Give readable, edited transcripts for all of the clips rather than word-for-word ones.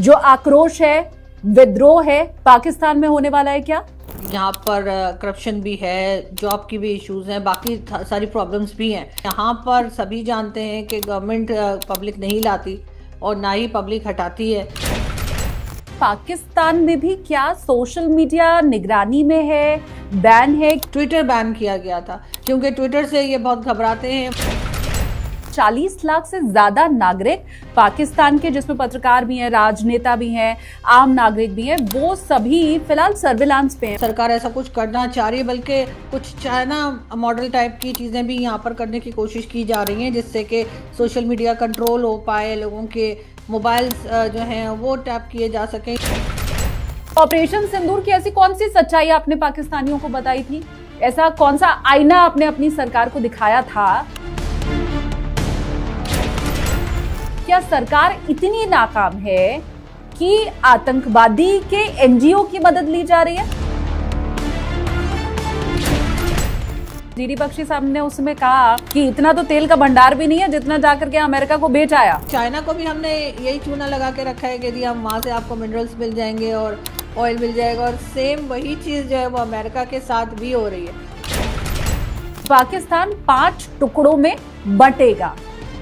जो आक्रोश है, विद्रोह है, पाकिस्तान में होने वाला है क्या? यहाँ पर करप्शन भी है, जॉब की भी इश्यूज हैं, बाकी सारी प्रॉब्लम्स भी हैं। यहाँ पर सभी जानते हैं कि गवर्नमेंट पब्लिक नहीं लाती और ना ही पब्लिक हटाती है। पाकिस्तान में भी क्या सोशल मीडिया निगरानी में है, बैन है? ट्विटर बैन किया गया था क्योंकि ट्विटर से ये बहुत घबराते हैं। 40 लाख से ज्यादा नागरिक पाकिस्तान के, जिसमें पत्रकार भी हैं, राजनेता भी हैं, आम नागरिक भी हैं, वो सभी फिलहाल सर्विलांस पे हैं। सरकार ऐसा कुछ करना चाह रही है, बल्कि कुछ चाइना मॉडल टाइप की चीज़ें भी यहाँ पर करने की कोशिश की जा रही हैं, जिससे कि सोशल मीडिया कंट्रोल हो पाए, लोगों के मोबाइल्स जो हैं वो टैप किए जा सकें। ऑपरेशन सिंदूर की ऐसी कौन सी सच्चाई आपने पाकिस्तानियों को बताई थी? ऐसा कौन सा आईना आपने अपनी सरकार को दिखाया था? क्या सरकार इतनी नाकाम है कि आतंकवादी के एनजीओ की मदद ली जा रही है? जीडी बख्शी साहब ने उसमें कहा कि इतना तो तेल का भंडार भी नहीं है जितना जाकर के अमेरिका को बेच आया। चाइना को भी हमने यही चूना लगा के रखा है कि जी हम वहाँ से आपको मिनरल्स मिल जाएंगे और ऑयल मिल जाएगा, और सेम वही चीज़ जो है वो अमेरिका के साथ भी हो रही है। पाकिस्तान 5 टुकड़ों में बटेगा,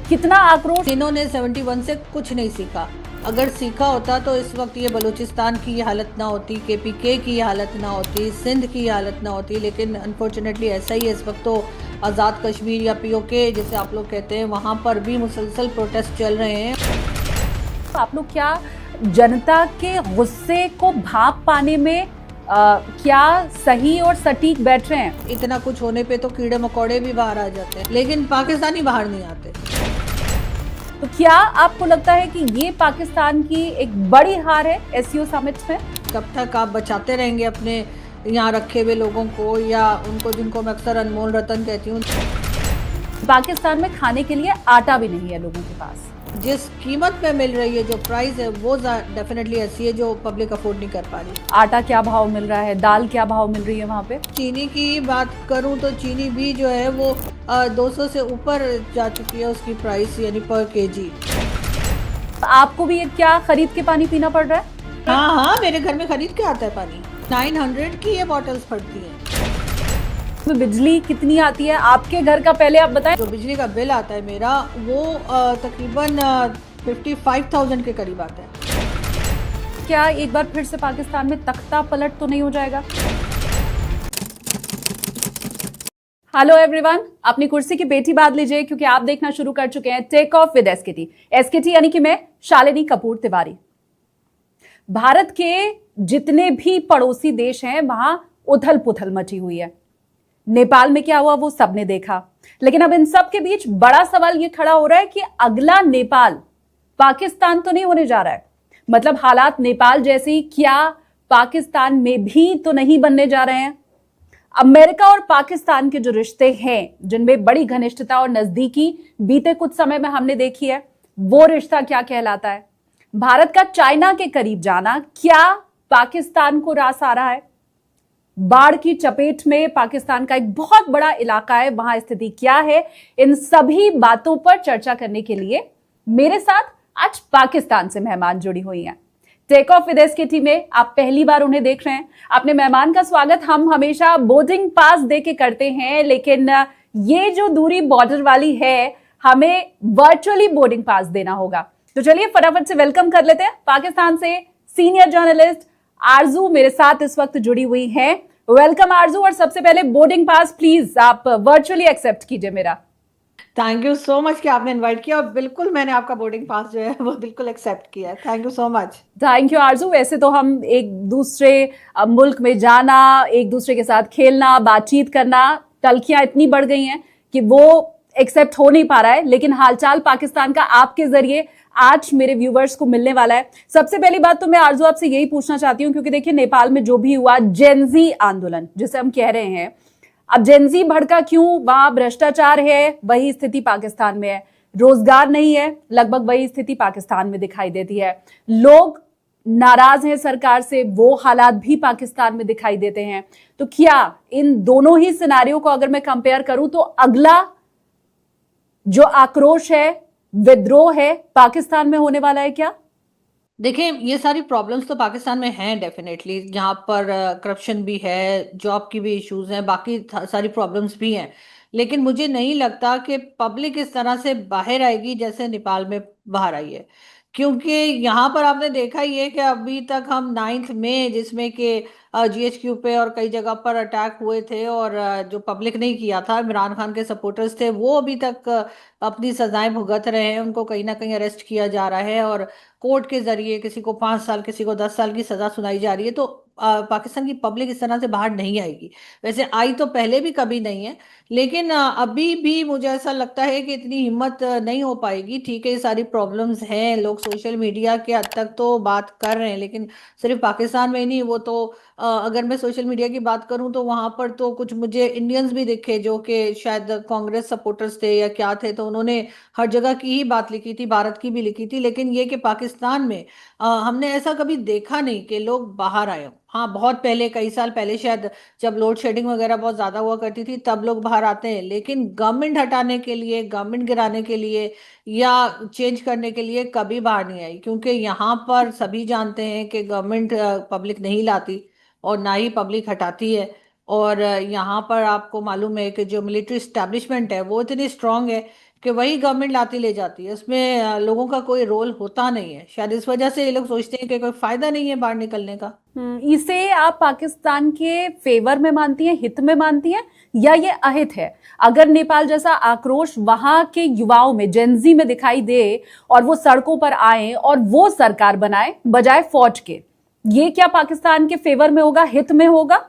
कितना आक्रोश। इन्होंने 71 से कुछ नहीं सीखा। अगर सीखा होता तो इस वक्त ये बलूचिस्तान की ये हालत ना होती, केपीके की ये हालत ना होती, सिंध की ये हालत ना होती, लेकिन अनफॉर्चुनेटली ऐसा ही है। इस वक्त तो आज़ाद कश्मीर या पीओके जिसे आप लोग कहते हैं, वहाँ पर भी मुसलसल प्रोटेस्ट चल रहे हैं। आप लोग क्या जनता के गुस्से को भाप पाने में क्या सही और सटीक बैठ रहे हैं? इतना कुछ होने पे तो कीड़े मकोड़े भी बाहर आ जाते हैं, लेकिन पाकिस्तानी बाहर नहीं आते। तो क्या आपको लगता है कि ये पाकिस्तान की एक बड़ी हार है एससीओ समिट में? कब तक आप बचाते रहेंगे अपने यहाँ रखे हुए लोगों को, या उनको जिनको मैं अक्सर अनमोल रतन कहती हूँ। पाकिस्तान में खाने के लिए आटा भी नहीं है लोगों के पास। जिस कीमत पे मिल रही है, जो प्राइस है, वो डेफिनेटली ऐसी है जो पब्लिक अफोर्ड नहीं कर पा रही। आटा क्या भाव मिल रहा है, दाल क्या भाव मिल रही है वहाँ पे? चीनी की बात करूँ तो चीनी भी जो है वो 200 से ऊपर जा चुकी है उसकी प्राइस, यानी पर केजी। आपको भी ये क्या खरीद के पानी पीना पड़ रहा है? हाँ हाँ, मेरे घर में खरीद के आता है पानी। 900 की ये बॉटल्स पड़ती हैं। बिजली कितनी आती है आपके घर का, पहले आप बताएं। जो बिजली का बिल आता है मेरा, वो तकरीबन 55,000 के करीब आता है। क्या एक बार फिर से पाकिस्तान में तख्ता पलट तो नहीं हो जाएगा? हेलो एवरीवन, अपनी कुर्सी की पेटी बांध लीजिए क्योंकि आप देखना शुरू कर चुके हैं take off with SKT. SKT यानी कि मैं शालिनी कपूर तिवारी। भारत के जितने भी पड़ोसी देश हैं वहां उथल पुथल मची हुई है। नेपाल में क्या हुआ वो सबने देखा, लेकिन अब इन सब के बीच बड़ा सवाल ये खड़ा हो रहा है कि अगला नेपाल पाकिस्तान तो नहीं होने जा रहा है। मतलब हालात नेपाल जैसी क्या पाकिस्तान में भी तो नहीं बनने जा रहे हैं? अमेरिका और पाकिस्तान के जो रिश्ते हैं, जिनमें बड़ी घनिष्ठता और नजदीकी बीते कुछ समय में हमने देखी है, वो रिश्ता क्या कहलाता है? भारत का चाइना के करीब जाना क्या पाकिस्तान को रास आ रहा है? बाढ़ की चपेट में पाकिस्तान का एक बहुत बड़ा इलाका है, वहां स्थिति क्या है? इन सभी बातों पर चर्चा करने के लिए मेरे साथ आज पाकिस्तान से मेहमान जुड़ी हुई हैं। टेक ऑफ विद एसकेटी में आप पहली बार उन्हें देख रहे हैं। अपने मेहमान का स्वागत हम हमेशा बोर्डिंग पास दे के करते हैं, लेकिन ये जो दूरी बॉर्डर वाली है, हमें वर्चुअली बोर्डिंग पास देना होगा। तो चलिए फटाफट से वेलकम कर लेते हैं। पाकिस्तान से सीनियर जर्नलिस्ट आरजू मेरे साथ इस वक्त जुड़ी हुई हैं। वेलकम आरजू, और सबसे पहले बोर्डिंग पास प्लीज आप वर्चुअली एक्सेप्ट कीजिए मेरा। थैंक यू सो मच कि आपने इनवाइट किया, और बिल्कुल मैंने आपका बोर्डिंग पास जो है वो बिल्कुल एक्सेप्ट किया है। Thank you so much. Thank you आरजू। वैसे तो हम एक दूसरे मुल्क में जाना, एक दूसरे के साथ खेलना, बातचीत करना, तलखियां इतनी बढ़ गई हैं कि वो एक्सेप्ट हो नहीं पा रहा है, लेकिन हालचाल पाकिस्तान का आपके जरिए आज मेरे व्यूवर्स को मिलने वाला है। सबसे पहली बात तो मैं आरजू आपसे यही पूछना चाहती हूँ, क्योंकि देखिए नेपाल में जो भी हुआ, जेनजी आंदोलन जिसे हम कह रहे हैं, अब जेनजी भड़का क्यों? वहां भ्रष्टाचार है, वही स्थिति पाकिस्तान में है। रोजगार नहीं है, लगभग वही स्थिति पाकिस्तान में दिखाई देती है। लोग नाराज हैं सरकार से, वो हालात भी पाकिस्तान में दिखाई देते हैं। तो क्या इन दोनों ही सिनारियों को अगर मैं कंपेयर करूं तो अगला जो आक्रोश है, विद्रोह है, पाकिस्तान में होने वाला है क्या? देखिए, ये सारी प्रॉब्लम्स तो पाकिस्तान में हैं डेफिनेटली, जहाँ पर करप्शन भी है, जॉब की भी इश्यूज हैं, बाकी सारी प्रॉब्लम्स भी हैं। लेकिन मुझे नहीं लगता कि पब्लिक इस तरह से बाहर आएगी जैसे नेपाल में बाहर आई है। क्योंकि यहाँ पर आपने देखा ही है कि अभी तक हम 9 मई, जिसमें कि GHQ पे और कई जगह पर अटैक हुए थे, और जो पब्लिक ने किया था, इमरान खान के सपोर्टर्स थे, वो अभी तक अपनी सजाएं भुगत रहे हैं। उनको कहीं ना कहीं अरेस्ट किया जा रहा है, और कोर्ट के जरिए किसी को 5 साल, किसी को 10 साल की सजा सुनाई जा रही है। तो पाकिस्तान की पब्लिक इस तरह से बाहर नहीं आएगी। वैसे आई तो पहले भी कभी नहीं है, लेकिन अभी भी मुझे ऐसा लगता है कि इतनी हिम्मत नहीं हो पाएगी। ठीक है, ये सारी प्रॉब्लम्स हैं, लोग सोशल मीडिया के हद तक तो बात कर रहे हैं, लेकिन सिर्फ पाकिस्तान में ही नहीं, वो तो अगर मैं सोशल मीडिया की बात करूं तो वहां पर तो कुछ मुझे इंडियंस भी दिखे जो कि शायद कांग्रेस सपोर्टर्स थे या क्या थे, तो उन्होंने हर जगह की ही बात लिखी थी, भारत की भी लिखी थी। लेकिन ये कि पाकिस्तान में हमने ऐसा कभी देखा नहीं कि लोग बाहर आए हों। हाँ, बहुत पहले, कई साल पहले शायद, जब लोड शेडिंग वगैरह बहुत ज्यादा हुआ करती थी, तब लोग बाहर आते हैं। लेकिन गवर्नमेंट हटाने के लिए, गवर्नमेंट गिराने के लिए या चेंज करने के लिए कभी बाहर नहीं आई, क्योंकि यहाँ पर सभी जानते हैं कि गवर्नमेंट पब्लिक नहीं लाती और ना ही पब्लिक हटाती है। और यहाँ पर आपको मालूम है कि जो मिलिट्री स्टैब्लिशमेंट है वो इतनी स्ट्रांग है कि वही गवर्नमेंट लाती ले जाती है। उसमें लोगों का कोई रोल होता नहीं है। शायद इस वजह से ये लोग सोचते हैं कि कोई फायदा नहीं है बाहर निकलने का। इसे आप पाकिस्तान के फेवर में मानती हैं, हित में मानती हैं, या ये अहित है? अगर नेपाल जैसा आक्रोश वहां के युवाओं में, जेनजी में दिखाई दे और वो सड़कों पर आए और वो सरकार बनाए बजाय फौज के, ये क्या पाकिस्तान के फेवर में होगा, हित में होगा?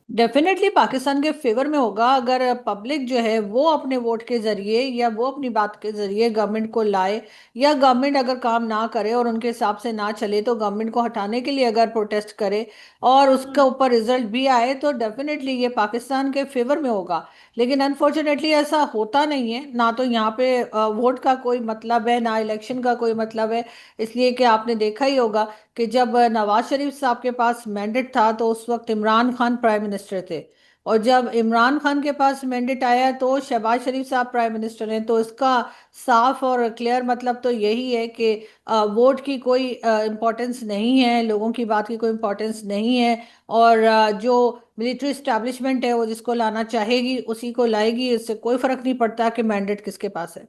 डेफिनेटली पाकिस्तान के फेवर में होगा, अगर पब्लिक जो है वो अपने वोट के जरिए या वो अपनी बात के जरिए गवर्नमेंट को लाए, या गवर्नमेंट अगर काम ना करे और उनके हिसाब से ना चले तो गवर्नमेंट को हटाने के लिए अगर प्रोटेस्ट करे और उसके ऊपर रिजल्ट भी आए, तो डेफिनेटली ये पाकिस्तान के फेवर में होगा। लेकिन अनफॉर्चुनेटली ऐसा होता नहीं है। ना तो यहाँ पे वोट का कोई मतलब है, ना इलेक्शन का कोई मतलब है। इसलिए कि आपने देखा ही होगा कि जब नवाज शरीफ साहब के पास मैंडेट था तो उस वक्त इमरान खान प्राइम मिनिस्टर थे, और जब इमरान खान के पास मैंडेट आया तो शहबाज शरीफ साहब प्राइम मिनिस्टर हैं। तो इसका साफ और क्लियर मतलब तो यही है कि वोट की कोई इम्पोर्टेंस नहीं है, लोगों की बात की कोई इम्पोर्टेंस नहीं है। और जो मिलिट्री स्टैब्लिशमेंट है वो जिसको लाना चाहेगी उसी को लाएगी, इससे कोई फर्क नहीं पड़ता कि मैंडेट किसके पास है।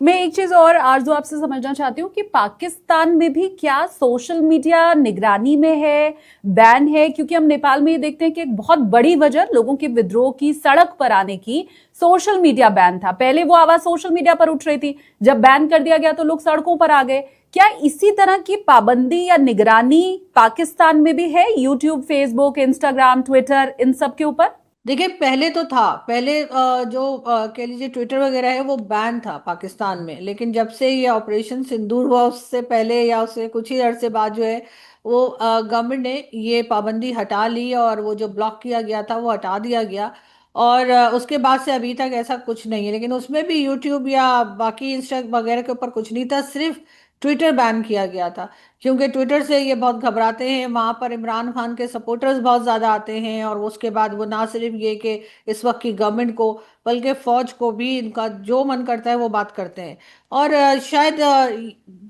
मैं एक चीज और आरजू आपसे समझना चाहती हूँ कि पाकिस्तान में भी क्या सोशल मीडिया निगरानी में है, बैन है? क्योंकि हम नेपाल में ये देखते हैं कि एक बहुत बड़ी वजह लोगों के विद्रोह की, सड़क पर आने की, सोशल मीडिया बैन था। पहले वो आवाज सोशल मीडिया पर उठ रही थी, जब बैन कर दिया गया तो लोग सड़कों पर आ गए। क्या इसी तरह की पाबंदी या निगरानी पाकिस्तान में भी है, यूट्यूब, फेसबुक, इंस्टाग्राम, ट्विटर, इन सब के ऊपर? देखिए, पहले तो था, पहले जो कह लीजिए ट्विटर वगैरह है वो बैन था पाकिस्तान में। लेकिन जब से ये ऑपरेशन सिंदूर हुआ, उससे पहले या उससे कुछ ही अरसे बाद जो है वो गवर्नमेंट ने ये पाबंदी हटा ली, और वो जो ब्लॉक किया गया था वो हटा दिया गया। और उसके बाद से अभी तक ऐसा कुछ नहीं है। लेकिन उसमें भी यूट्यूब या बाकी इंस्टा वगैरह के ऊपर कुछ नहीं था, सिर्फ ट्विटर बैन किया गया था। क्योंकि ट्विटर से ये बहुत घबराते हैं, वहां पर इमरान खान के सपोर्टर्स बहुत ज्यादा आते हैं, और उसके बाद वो ना सिर्फ ये कि इस वक्त की गवर्नमेंट को, बल्कि फौज को भी इनका जो मन करता है वो बात करते हैं। और शायद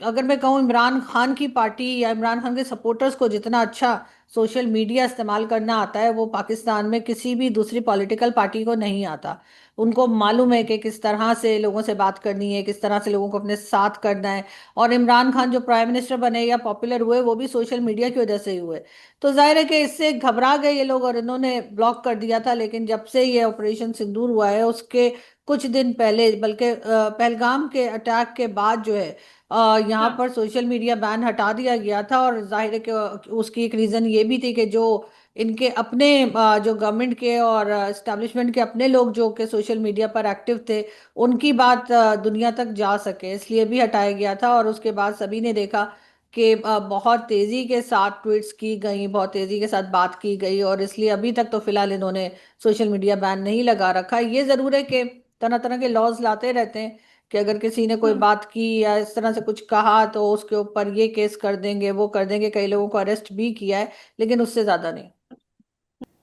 अगर मैं कहूँ, इमरान खान की पार्टी या इमरान खान के सपोर्टर्स को जितना अच्छा सोशल मीडिया इस्तेमाल करना आता है वो पाकिस्तान में किसी भी दूसरी पॉलिटिकल पार्टी को नहीं आता। उनको मालूम है कि किस तरह से लोगों से बात करनी है, किस तरह से लोगों को अपने साथ करना है। और इमरान खान जो प्राइम मिनिस्टर बने या पॉपुलर हुए वो भी सोशल मीडिया की वजह से ही हुए। तो जाहिर है कि इससे घबरा गए ये लोग और इन्होंने ब्लॉक कर दिया था। लेकिन जब से ये ऑपरेशन सिंदूर हुआ है उसके कुछ दिन पहले, बल्कि पहलगाम के अटैक के बाद जो है यहाँ पर सोशल मीडिया बैन हटा दिया गया था। और जाहिर है कि उसकी एक रीज़न ये भी थी कि जो इनके अपने जो गवर्नमेंट के और एस्टेब्लिशमेंट के अपने लोग जो कि सोशल मीडिया पर एक्टिव थे, उनकी बात दुनिया तक जा सके, इसलिए भी हटाया गया था। और उसके बाद सभी ने देखा कि बहुत तेज़ी के साथ ट्वीट्स की गई, बहुत तेज़ी के साथ बात की गई, और इसलिए अभी तक तो फिलहाल इन्होंने सोशल मीडिया बैन नहीं लगा रखा। ये ज़रूर है कि तरह तरह के लॉज लाते रहते हैं कि अगर किसी ने कोई बात की या इस तरह से कुछ कहा तो उसके ऊपर ये केस कर देंगे, वो कर देंगे। कई लोगों को अरेस्ट भी किया है, लेकिन उससे ज़्यादा नहीं।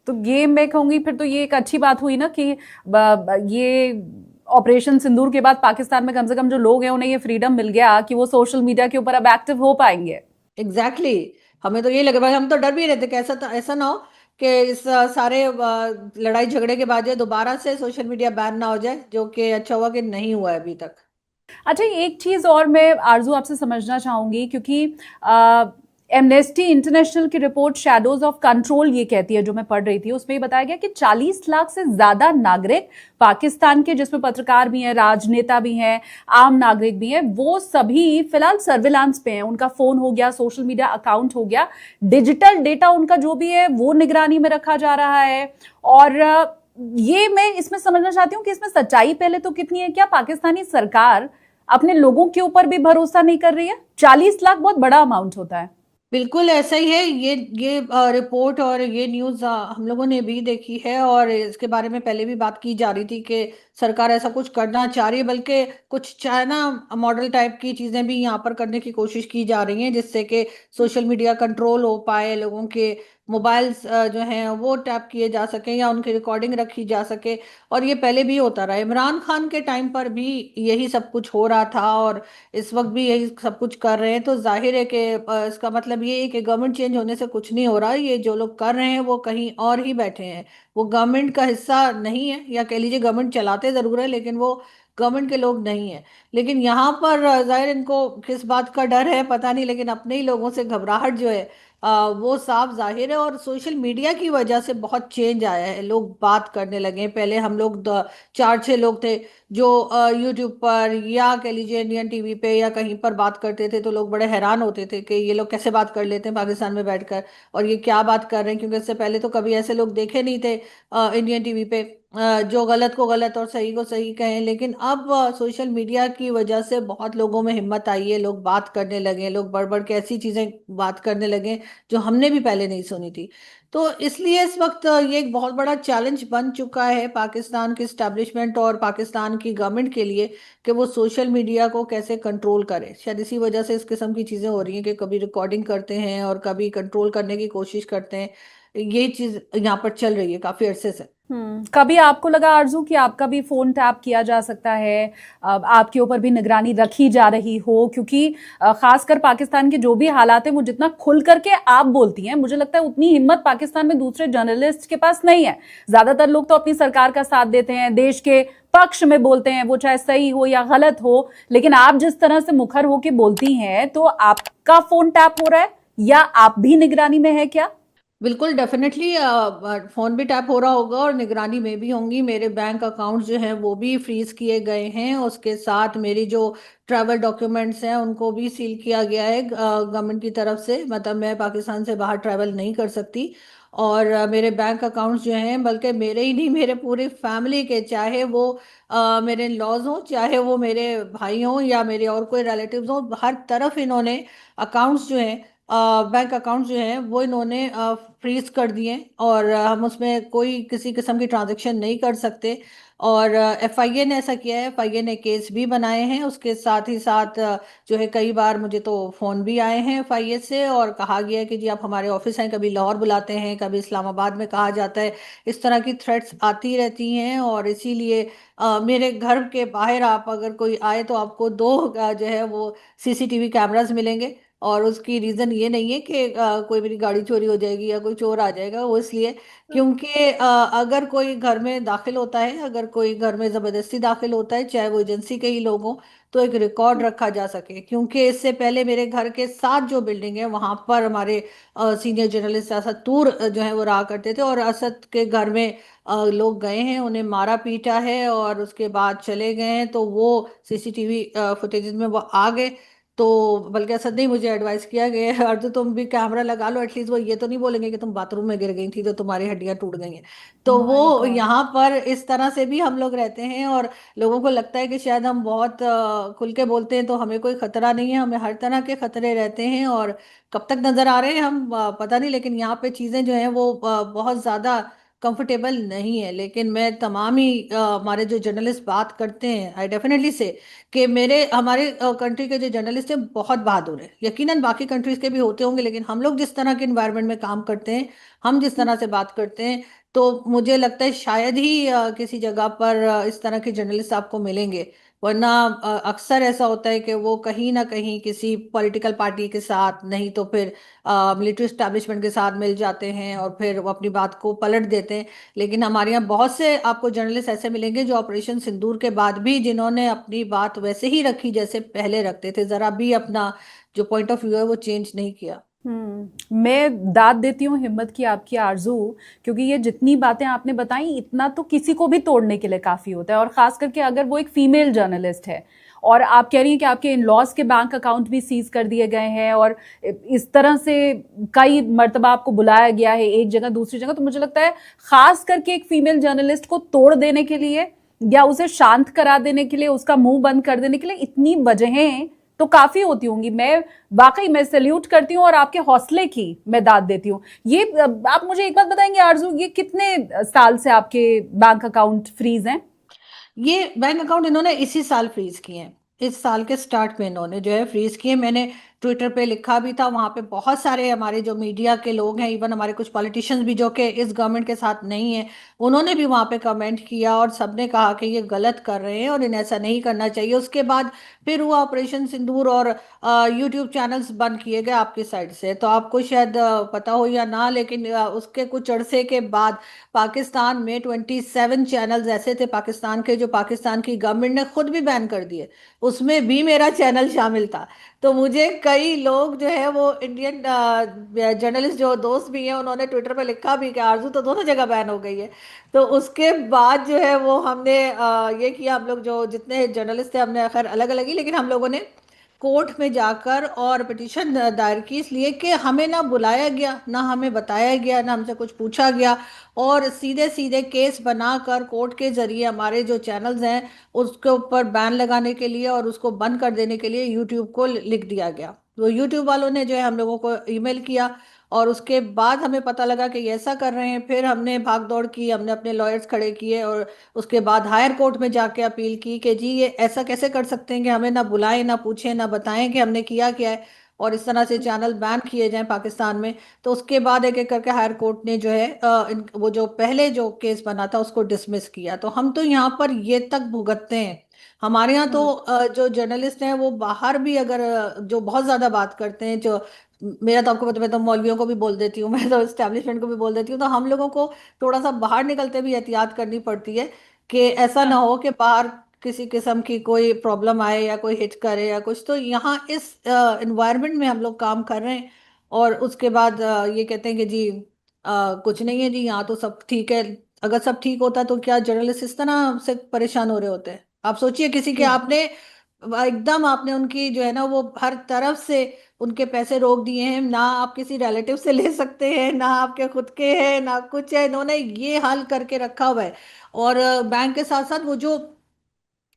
तो ये मैं कहूंगी फिर तो ये एक अच्छी बात हुई ना कि ये ऑपरेशन सिंदूर के बाद पाकिस्तान में कम से कम जो लोग हैं उन्हें ये फ्रीडम मिल गया कि वो सोशल मीडिया के ऊपर अब एक्टिव हो पाएंगे। एग्जैक्टली हमें तो यही लग रहा है, हम तो डर भी रहते कि ऐसा ना हो कि इस सारे लड़ाई झगड़े के बाद ये दोबारा से सोशल मीडिया बैन ना हो जाए, जो कि अच्छा हुआ कि नहीं हुआ है अभी तक। अच्छा, एक चीज और मैं आरजू आपसे समझना चाहूंगी, क्योंकि एमनेस्टी इंटरनेशनल की रिपोर्ट शैडोज ऑफ कंट्रोल ये कहती है, जो मैं पढ़ रही थी, उसमें ये बताया गया कि 40 लाख से ज्यादा नागरिक पाकिस्तान के, जिसमें पत्रकार भी हैं, राजनेता भी हैं, आम नागरिक भी हैं, वो सभी फिलहाल सर्विलांस पे हैं। उनका फोन हो गया, सोशल मीडिया अकाउंट हो गया, डिजिटल डेटा उनका जो भी है वो निगरानी में रखा जा रहा है। और ये मैं इसमें समझना चाहती हूँ कि इसमें सच्चाई पहले तो कितनी है? क्या पाकिस्तानी सरकार अपने लोगों के ऊपर भी भरोसा नहीं कर रही है? 40 लाख बहुत बड़ा अमाउंट होता है। बिल्कुल ऐसा ही है। ये रिपोर्ट और ये न्यूज़ हम लोगों ने भी देखी है, और इसके बारे में पहले भी बात की जा रही थी कि सरकार ऐसा कुछ करना चाह रही है, बल्कि कुछ चाइना मॉडल टाइप की चीज़ें भी यहाँ पर करने की कोशिश की जा रही हैं, जिससे कि सोशल मीडिया कंट्रोल हो पाए, लोगों के मोबाइल्स जो हैं वो टैप किए जा सकें या उनकी रिकॉर्डिंग रखी जा सके। और ये पहले भी होता रहा, इमरान खान के टाइम पर भी यही सब कुछ हो रहा था, और इस वक्त भी यही सब कुछ कर रहे हैं। तो जाहिर है कि इसका मतलब ये है कि गवर्नमेंट चेंज होने से कुछ नहीं हो रहा। ये जो लोग कर रहे हैं वो कहीं और ही बैठे हैं, वो गवर्नमेंट का हिस्सा नहीं है, या कह लीजिए गवर्नमेंट चलाते जरूर है लेकिन वो गवर्नमेंट के लोग नहीं है। लेकिन यहाँ पर जाहिर इनको किस बात का डर है पता नहीं, लेकिन अपने ही लोगों से घबराहट जो है वो साफ जाहिर है। और सोशल मीडिया की वजह से बहुत चेंज आया है, लोग बात करने लगे हैं। पहले हम लोग 4-6 लोग थे जो यूट्यूब पर या कह लीजिए इंडियन टीवी पे या कहीं पर बात करते थे, तो लोग बड़े हैरान होते थे कि ये लोग कैसे बात कर लेते हैं पाकिस्तान में बैठकर, और ये क्या बात कर रहे हैं, क्योंकि इससे पहले तो कभी ऐसे लोग देखे नहीं थे इंडियन टीवी पे जो गलत को गलत और सही को सही कहें। लेकिन अब सोशल मीडिया की वजह से बहुत लोगों में हिम्मत आई है, लोग बात करने लगे, लोग बढ़ बढ़ के ऐसी चीजें बात करने लगे जो हमने भी पहले नहीं सुनी थी। तो इसलिए इस वक्त ये एक बहुत बड़ा चैलेंज बन चुका है पाकिस्तान की स्टैब्लिशमेंट और पाकिस्तान की गवर्नमेंट के लिए कि वो सोशल मीडिया को कैसे कंट्रोल करे। शायद इसी वजह से इस किस्म की चीज़ें हो रही हैं कि कभी रिकॉर्डिंग करते हैं और कभी कंट्रोल करने की कोशिश करते हैं। ये चीज़ यहाँ पर चल रही है काफ़ी अरसे से। कभी आपको लगा आरजू कि आपका भी फोन टैप किया जा सकता है, आपके ऊपर भी निगरानी रखी जा रही हो? क्योंकि खासकर पाकिस्तान के जो भी हालात है, वो जितना खुल करके आप बोलती हैं, मुझे लगता है उतनी हिम्मत पाकिस्तान में दूसरे जर्नलिस्ट के पास नहीं है। ज्यादातर लोग तो अपनी सरकार का साथ देते हैं, देश के पक्ष में बोलते हैं, वो चाहे सही हो या गलत हो। लेकिन आप जिस तरह से मुखर होके बोलती हैं, तो आपका फोन टैप हो रहा है या आप भी निगरानी में है क्या? बिल्कुल डेफिनेटली फोन भी टैप हो रहा होगा और निगरानी में भी होंगी। मेरे बैंक अकाउंट जो हैं वो भी फ्रीज किए गए हैं, उसके साथ मेरी जो ट्रैवल डॉक्यूमेंट्स हैं उनको भी सील किया गया है गवर्नमेंट की तरफ से। मतलब मैं पाकिस्तान से बाहर ट्रैवल नहीं कर सकती। और मेरे बैंक अकाउंट्स जो हैं, बल्कि मेरे ही नहीं, मेरे पूरी फैमिली के, चाहे वो मेरे लॉज हों, चाहे वो मेरे भाई हों या मेरे और कोई रिलेटिव्स हों, हर तरफ इन्होंने अकाउंट्स जो हैं, बैंक अकाउंट जो हैं वो इन्होंने फ्रीज कर दिए, और हम उसमें कोई किसी किस्म की ट्रांजैक्शन नहीं कर सकते। और एफआईए ने ऐसा किया है, एफआईए ने केस भी बनाए हैं। उसके साथ ही साथ जो है कई बार मुझे तो फ़ोन भी आए हैं एफआईए से, और कहा गया है कि जी आप हमारे ऑफिस हैं, कभी लाहौर बुलाते हैं, कभी इस्लामाबाद में कहा जाता है। इस तरह की थ्रेट्स आती रहती हैं, और इसीलिए मेरे घर के बाहर आप अगर कोई आए तो आपको दो जो है वो सीसीटीवी कैमरास मिलेंगे। और उसकी रीज़न ये नहीं है कि कोई मेरी गाड़ी चोरी हो जाएगी या कोई चोर आ जाएगा, वो इसलिए क्योंकि अगर कोई घर में दाखिल होता है, अगर कोई घर में ज़बरदस्ती दाखिल होता है, चाहे वो एजेंसी के ही लोग हों, तो एक रिकॉर्ड रखा जा सके। क्योंकि इससे पहले मेरे घर के साथ जो बिल्डिंग है वहाँ पर हमारे सीनियर जर्नलिस्ट असद तूर जो है वो रहा करते थे, और असद के घर में लोग गए हैं, उन्हें मारा पीटा है और उसके बाद चले गए हैं। तो वो सीसीटीवी फुटेज में वो आ गए। तो बल्कि असद ने ही मुझे एडवाइस किया गया है, और तो तुम भी कैमरा लगा लो, एटलीस्ट वो ये तो नहीं बोलेंगे कि तुम बाथरूम में गिर गई थी तो तुम्हारी हड्डियां टूट गई हैं। तो माय वो गॉड। यहाँ पर इस तरह से भी हम लोग रहते हैं, और लोगों को लगता है कि शायद हम बहुत खुल के बोलते हैं तो हमें कोई खतरा नहीं है। हमें हर तरह के खतरे रहते हैं, और कब तक नजर आ रहे हैं हम पता नहीं। लेकिन यहाँ पे चीजें जो हैं वो बहुत ज्यादा कंफर्टेबल नहीं है। लेकिन मैं तमाम ही हमारे जो जर्नलिस्ट बात करते हैं, आई डेफिनेटली से कि मेरे हमारे कंट्री के जो जर्नलिस्ट हैं बहुत बहादुर है। यकीनन बाकी कंट्रीज के भी होते होंगे, लेकिन हम लोग जिस तरह के इन्वायरमेंट में काम करते हैं, हम जिस तरह से बात करते हैं, तो मुझे लगता है शायद ही किसी जगह पर इस तरह के जर्नलिस्ट आपको मिलेंगे वरना अक्सर ऐसा होता है कि वो कहीं ना कहीं किसी पॉलिटिकल पार्टी के साथ, नहीं तो फिर मिलिट्री स्टैब्लिशमेंट के साथ मिल जाते हैं और फिर वो अपनी बात को पलट देते हैं। लेकिन हमारे यहाँ बहुत से आपको जर्नलिस्ट ऐसे मिलेंगे जो ऑपरेशन सिंदूर के बाद भी जिन्होंने अपनी बात वैसे ही रखी जैसे पहले रखते थे, जरा भी अपना जो पॉइंट ऑफ व्यू है वो चेंज नहीं किया। मैं दाद देती हूँ हिम्मत की आपकी आरजू, क्योंकि ये जितनी बातें आपने बताई इतना तो किसी को भी तोड़ने के लिए काफी होता है, और खास करके अगर वो एक फीमेल जर्नलिस्ट है। और आप कह रही हैं कि आपके इन लॉज के बैंक अकाउंट भी सीज कर दिए गए हैं, और इस तरह से कई मर्तबा आपको बुलाया गया है एक जगह दूसरी जगह, तो मुझे लगता है खास करके एक फीमेल जर्नलिस्ट को तोड़ देने के लिए या उसे शांत करा देने के लिए, उसका मुंह बंद कर देने के लिए इतनी वजहें तो काफी होती होंगी। मैं सैल्यूट करती हूँ और आपके हौसले की मैं दाद देती हूँ। ये आप मुझे एक बात बताएंगे आरजू, ये कितने साल से आपके बैंक अकाउंट फ्रीज हैं? ये बैंक अकाउंट इन्होंने इसी साल फ्रीज किए हैं। इस साल के स्टार्ट में इन्होंने जो है फ्रीज किए। मैंने ट्विटर पे लिखा भी था, वहां पे बहुत सारे हमारे जो मीडिया के लोग हैं, इवन हमारे कुछ पॉलिटिशियंस भी जो कि इस गवर्नमेंट के साथ नहीं है, उन्होंने भी वहां पे कमेंट किया और सबने कहा कि ये गलत कर रहे हैं और इन्हें ऐसा नहीं करना चाहिए। उसके बाद फिर हुआ ऑपरेशन सिंदूर और यूट्यूब चैनल्स बंद किए गए आपकी साइड से। तो आपको शायद पता हो या ना, लेकिन उसके कुछ अरसे के बाद पाकिस्तान में 27 चैनल्स ऐसे थे पाकिस्तान के जो पाकिस्तान की गवर्नमेंट ने खुद भी बैन कर दिए। उसमें भी मेरा चैनल शामिल था। तो मुझे कई लोग जो है वो इंडियन जर्नलिस्ट जो दोस्त भी हैं, उन्होंने ट्विटर पे लिखा भी कि आरजू तो दोनों जगह बैन हो गई है। तो उसके बाद जो है वो हमने ये किया, हम लोग जो जितने जर्नलिस्ट थे हमने खैर अलग अलग ही, लेकिन हम लोगों ने कोर्ट में जाकर और पिटीशन दायर की, इसलिए कि हमें ना बुलाया गया, ना हमें बताया गया, ना हमसे कुछ पूछा गया, और सीधे सीधे केस बनाकर कोर्ट के जरिए हमारे जो चैनल्स हैं उसके ऊपर बैन लगाने के लिए और उसको बंद कर देने के लिए यूट्यूब को लिख दिया गया। तो यूट्यूब वालों ने जो है हम लोगों को ईमेल किया और उसके बाद हमें पता लगा कि ये ऐसा कर रहे हैं। फिर हमने भाग दौड़ की, हमने अपने लॉयर्स खड़े किए और उसके बाद हायर कोर्ट में जाके अपील की कि जी ये ऐसा कैसे कर सकते हैं कि हमें ना बुलाएं, ना पूछें, ना बताएं कि हमने किया क्या है, और इस तरह से चैनल बैन किए जाएं पाकिस्तान में। तो उसके बाद एक एक करके हायर कोर्ट ने जो है वो जो पहले जो केस बना था उसको डिसमिस किया। तो हम तो यहाँ पर ये तक भुगतते हैं। हमारे यहाँ तो जो जर्नलिस्ट हैं वो बाहर भी अगर जो बहुत ज्यादा बात करते हैं, जो मेरा तो आपको पता, मैं तो मौलवियों को भी बोल देती हूँ, मैं तो इस्टेब्लिशमेंट को भी बोल देती हूँ, तो हम लोगों को थोड़ा सा बाहर निकलते भी एहतियात करनी पड़ती है कि ऐसा ना हो कि बाहर किसी किस्म की कोई प्रॉब्लम आए या कोई हिट करे या कुछ। तो यहाँ इस इन्वायरमेंट में हम लोग काम कर रहे हैं और उसके बाद ये कहते हैं कि जी कुछ नहीं है जी, यहाँ तो सब ठीक है। अगर सब ठीक होता तो क्या जर्नलिस्ट इस तरह से परेशान हो रहे होते? आप सोचिए, किसी के आपने एकदम आपने उनकी जो है ना वो हर तरफ से उनके पैसे रोक दिए हैं, ना आप किसी रिलेटिव से ले सकते हैं, ना आपके खुद के हैं, ना कुछ है, इन्होंने ये हाल करके रखा हुआ है। और बैंक के साथ साथ वो जो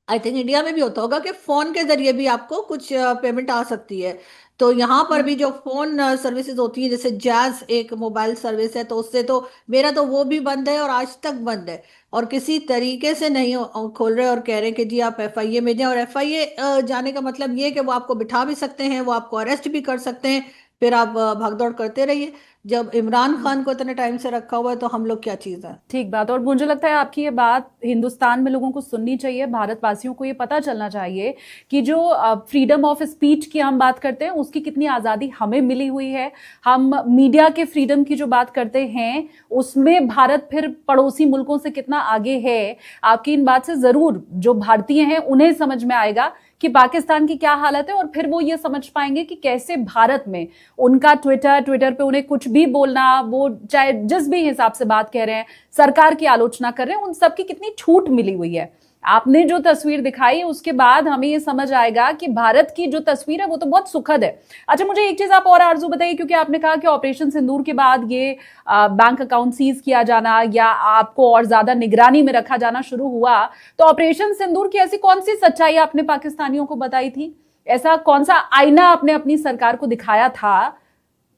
आई थिंक इंडिया में भी होता होगा कि फोन के जरिए भी आपको कुछ पेमेंट आ सकती है। तो यहाँ पर भी जो फोन सर्विसेज होती है, जैसे जैज एक मोबाइल सर्विस है, तो उससे तो मेरा तो वो भी बंद है और आज तक बंद है। और किसी तरीके से नहीं खोल रहे और कह रहे हैं कि जी आप एफआईए में जाएं, और एफआईए जाने का मतलब ये है कि वो आपको बिठा भी सकते हैं, वो आपको अरेस्ट भी कर सकते हैं, फिर आप भागदौड़ करते रहिए। जब इमरान खान को इतने टाइम से रखा हुआ है तो हम लोग क्या चीज़ है? ठीक बात। और मुझे लगता है आपकी ये बात हिंदुस्तान में लोगों को सुननी चाहिए, भारतवासियों को ये पता चलना चाहिए कि जो फ्रीडम ऑफ स्पीच की हम बात करते हैं उसकी कितनी आज़ादी हमें मिली हुई है। हम मीडिया के फ्रीडम की जो बात करते हैं उसमें भारत फिर पड़ोसी मुल्कों से कितना आगे है। आपकी इन बात से ज़रूर जो भारतीय हैं उन्हें समझ में आएगा कि पाकिस्तान की क्या हालत है, और फिर वो ये समझ पाएंगे कि कैसे भारत में उनका ट्विटर पे उन्हें कुछ भी बोलना, वो चाहे जिस भी हिसाब से बात कह रहे हैं, सरकार की आलोचना कर रहे हैं, उन सबकी कितनी छूट मिली हुई है। आपने जो तस्वीर दिखाई उसके बाद हमें ये समझ आएगा कि भारत की जो तस्वीर है वो तो बहुत सुखद है। अच्छा, मुझे एक चीज आप और आरजू बताइए, क्योंकि आपने कहा कि ऑपरेशन सिंदूर के बाद ये बैंक अकाउंट सीज किया जाना या आपको और ज्यादा निगरानी में रखा जाना शुरू हुआ, तो ऑपरेशन सिंदूर की ऐसी कौन सी सच्चाई आपने पाकिस्तानियों को बताई थी? ऐसा कौन सा आईना आपने अपनी सरकार को दिखाया था?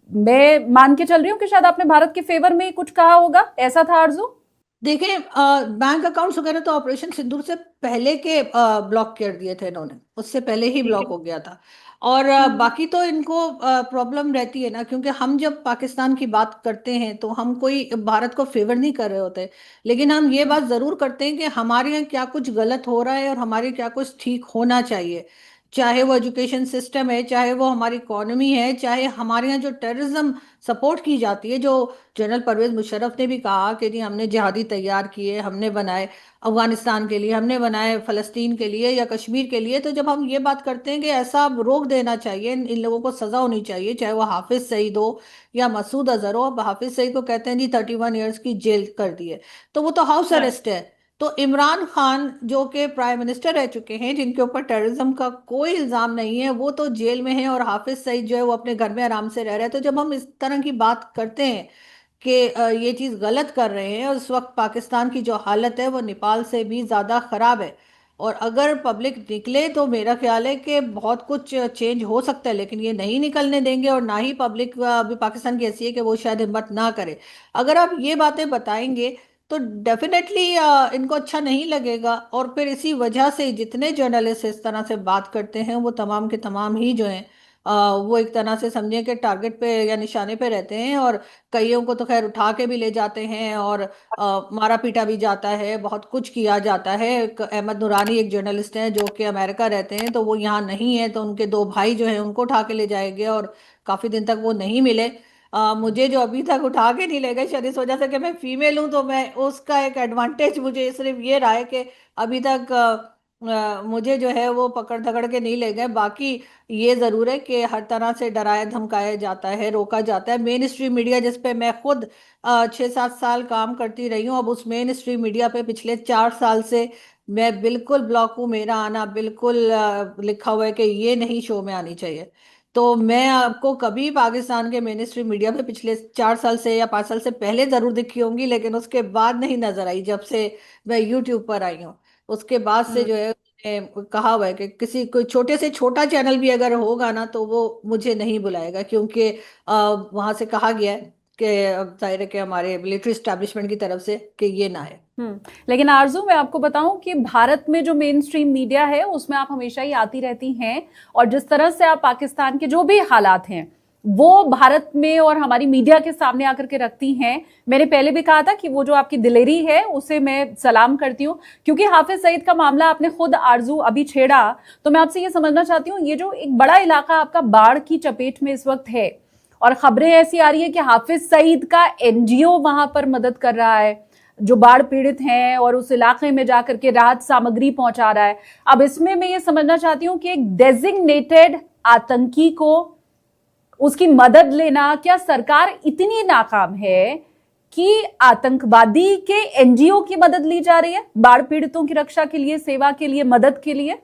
मैं मान के चल रही हूँ कि शायद आपने भारत के फेवर में कुछ कहा होगा, ऐसा था आरजू? देखिए, बैंक अकाउंट्स वगैरह तो ऑपरेशन सिंदूर से पहले के ब्लॉक कर दिए थे इन्होंने, उससे पहले ही ठीक ब्लॉक है। हो गया था। और हम्म। बाकी तो इनको प्रॉब्लम रहती है ना, क्योंकि हम जब पाकिस्तान की बात करते हैं तो हम कोई भारत को फेवर नहीं कर रहे होते, लेकिन हम ये बात जरूर करते हैं कि हमारे यहाँ क्या कुछ गलत हो रहा है और हमारे क्या कुछ ठीक होना चाहिए। चाहे वो एजुकेशन सिस्टम है, चाहे वो हमारी इकोनॉमी है, चाहे हमारे यहाँ जो टेररिज्म सपोर्ट की जाती है, जो जनरल परवेज मुशर्रफ ने भी कहा कि जी हमने जिहादी तैयार किए, हमने बनाए अफगानिस्तान के लिए, हमने बनाए फलस्तीन के लिए या कश्मीर के लिए। तो जब हम ये बात करते हैं कि ऐसा अब रोक देना चाहिए, इन लोगों को सजा होनी चाहिए, चाहे वो हाफिज सईद हो या मसूद अजहर हो। अब हाफिज सईद को कहते हैं जी 31 ईयर्स की जेल कर दी है, तो वो तो हाउस राइट। अरेस्ट है। तो इमरान खान जो कि प्राइम मिनिस्टर रह चुके हैं, जिनके ऊपर टेररिज्म का कोई इल्जाम नहीं है, वो तो जेल में है, और हाफिज सईद जो है वो अपने घर में आराम से रह रहे हैं। तो जब हम इस तरह की बात करते हैं कि ये चीज़ गलत कर रहे हैं, और उस वक्त पाकिस्तान की जो हालत है वो नेपाल से भी ज़्यादा ख़राब है, और अगर पब्लिक निकले तो मेरा ख्याल है कि बहुत कुछ चेंज हो सकता है, लेकिन ये नहीं निकलने देंगे, और ना ही पब्लिक अभी पाकिस्तान की ऐसी है कि वो शायद हिम्मत ना करे। अगर आप ये बातें बताएंगे तो डेफिनेटली इनको अच्छा नहीं लगेगा, और फिर इसी वजह से जितने जर्नलिस्ट इस तरह से बात करते हैं वो तमाम के तमाम ही जो हैं वो एक तरह से समझें कि टारगेट पे या निशाने पे रहते हैं। और कईयों को तो खैर उठा के भी ले जाते हैं, और मारा पीटा भी जाता है, बहुत कुछ किया जाता है। एक अहमद नूरानी एक जर्नलिस्ट हैं जो कि अमेरिका रहते हैं, तो वो यहाँ नहीं है, तो उनके दो भाई जो हैं उनको उठा के ले जाए गए, और काफ़ी दिन तक वो नहीं मिले। मुझे जो अभी तक उठा के नहीं ले गए, शायद इस वजह से कि मैं फीमेल हूं, तो मैं उसका एक एडवांटेज मुझे सिर्फ ये रहा है कि अभी तक मुझे जो है वो पकड़ धकड़ के नहीं ले गए। बाकी ये जरूर है कि हर तरह से डराया धमकाया जाता है, रोका जाता है। मेन स्ट्रीम मीडिया जिस पे मैं खुद 6-7 साल काम करती रही हूँ, अब उस मेन स्ट्रीम मीडिया पे पिछले 4 साल से मैं बिल्कुल ब्लॉक हूँ। मेरा आना बिल्कुल लिखा हुआ है कि ये नहीं शो में आनी चाहिए। तो मैं आपको कभी पाकिस्तान के मेन स्ट्रीम मीडिया पे पिछले 4 साल से या 5 साल से पहले जरूर दिखी होंगी, लेकिन उसके बाद नहीं नजर आई जब से मैं यूट्यूब पर आई हूँ। उसके बाद से हम्म। जो है कहा हुआ है कि किसी कोई छोटे से छोटा चैनल भी अगर होगा ना तो वो मुझे नहीं बुलाएगा, क्योंकि वहां से कहा गया है कि जाहिर है कि हमारे मिलिट्री स्टैब्लिशमेंट की तरफ से कि ये ना है। हम्म। लेकिन आरजू, मैं आपको बताऊं कि भारत में जो मेन स्ट्रीम मीडिया है उसमें आप हमेशा ही आती रहती हैं, और जिस तरह से आप पाकिस्तान के जो भी हालात हैं वो भारत में और हमारी मीडिया के सामने आकर के रखती हैं। मैंने पहले भी कहा था कि वो जो आपकी दिलेरी है उसे मैं सलाम करती हूँ, क्योंकि हाफिज सईद का मामला आपने खुद आरजू अभी छेड़ा, तो मैं आपसे ये समझना चाहती हूँ, ये जो एक बड़ा इलाका आपका बाढ़ की चपेट में इस वक्त है, और खबरें ऐसी आ रही है कि हाफिज सईद का एनजीओ वहां पर मदद कर रहा है जो बाढ़ पीड़ित हैं, और उस इलाके में जाकर के राहत सामग्री पहुंचा रहा है। अब इसमें मैं ये समझना चाहती हूं कि एक डेजिग्नेटेड आतंकी को उसकी मदद लेना, क्या सरकार इतनी नाकाम है कि आतंकवादी के एनजीओ की मदद ली जा रही है बाढ़ पीड़ितों की रक्षा के लिए, सेवा के लिए, मदद के लिए?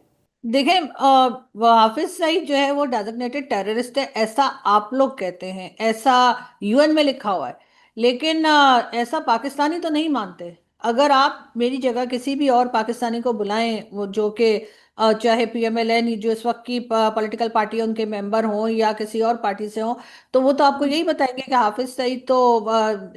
देखिए, वो हाफिज सईद जो है वो डेजिग्नेटेड टेररिस्ट है, ऐसा आप लोग कहते हैं, ऐसा यूएन में लिखा हुआ है, लेकिन ऐसा पाकिस्तानी तो नहीं मानते। अगर आप मेरी जगह किसी भी और पाकिस्तानी को बुलाएं, वो जो कि चाहे पीएमएलएन जो इस वक्त की पॉलिटिकल पार्टी उनके मेंबर हों या किसी और पार्टी से हों, तो वो तो आपको यही बताएंगे कि हाफिज सईद तो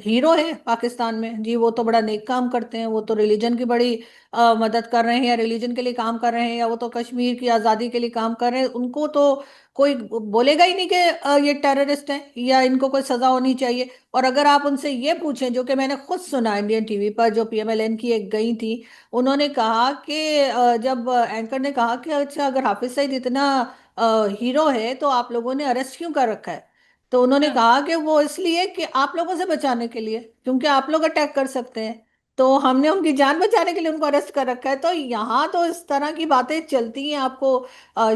हीरो है पाकिस्तान में जी, वो तो बड़ा नेक काम करते हैं, वो तो रिलीजन की बड़ी मदद कर रहे हैं, या रिलीजन के लिए काम कर रहे हैं, या वो तो कश्मीर की आज़ादी के लिए काम कर रहे हैं। उनको तो कोई बोलेगा ही नहीं कि ये टेररिस्ट हैं या इनको कोई सजा होनी चाहिए। और अगर आप उनसे ये पूछें, जो कि मैंने खुद सुना इंडियन टीवी पर, जो पीएमएलएन की एक गई थी, उन्होंने कहा कि जब एंकर ने कहा कि अच्छा अगर हाफिज सईद इतना हीरो है तो आप लोगों ने अरेस्ट क्यों कर रखा है, तो उन्होंने कहा कि वो इसलिए कि आप लोगों से बचाने के लिए, क्योंकि आप लोग अटैक कर सकते हैं, तो हमने उनकी जान बचाने के लिए उनको अरेस्ट कर रखा है। तो यहाँ तो इस तरह की बातें चलती हैं, आपको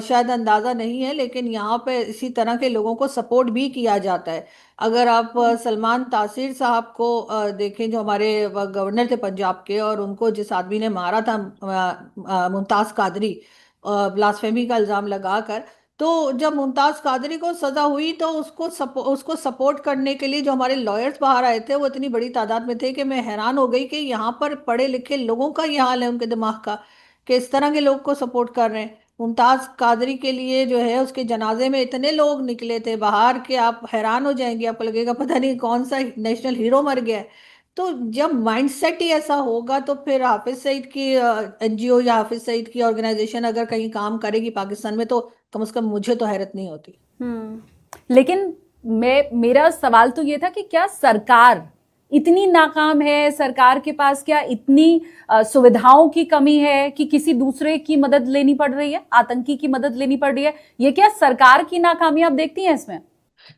शायद अंदाजा नहीं है, लेकिन यहाँ पे इसी तरह के लोगों को सपोर्ट भी किया जाता है। अगर आप सलमान तासीर साहब को देखें, जो हमारे गवर्नर थे पंजाब के, और उनको जिस आदमी ने मारा था मुमताज कादरी, ब्लास्फेमी का इल्जाम लगाकर, तो जब मुमताज कादरी को सजा हुई तो उसको सपोर्ट करने के लिए जो हमारे लॉयर्स बाहर आए थे वो इतनी बड़ी तादाद में थे कि मैं हैरान हो गई कि यहाँ पर पढ़े लिखे लोगों का ये हाल है, उनके दिमाग का, कि इस तरह के लोग को सपोर्ट कर रहे हैं। मुमताज कादरी के लिए जो है उसके जनाजे में इतने लोग निकले थे बाहर कि आप हैरान हो जाएंगे, आपको लगेगा पता नहीं कौन सा नेशनल हीरो मर गया है। तो जब माइंडसेट ही ऐसा होगा तो फिर हाफिज सईद की एनजीओ या हाफिज सईद की ऑर्गेनाइजेशन अगर कहीं काम करेगी पाकिस्तान में, तो कम से कम मुझे तो हैरत नहीं होती। लेकिन मेरा सवाल तो ये था कि क्या सरकार इतनी नाकाम है, सरकार के पास क्या इतनी सुविधाओं की कमी है कि किसी दूसरे की मदद लेनी पड़ रही है, आतंकी की मदद लेनी पड़ रही है? ये क्या सरकार की नाकामी आप देखती हैं इसमें?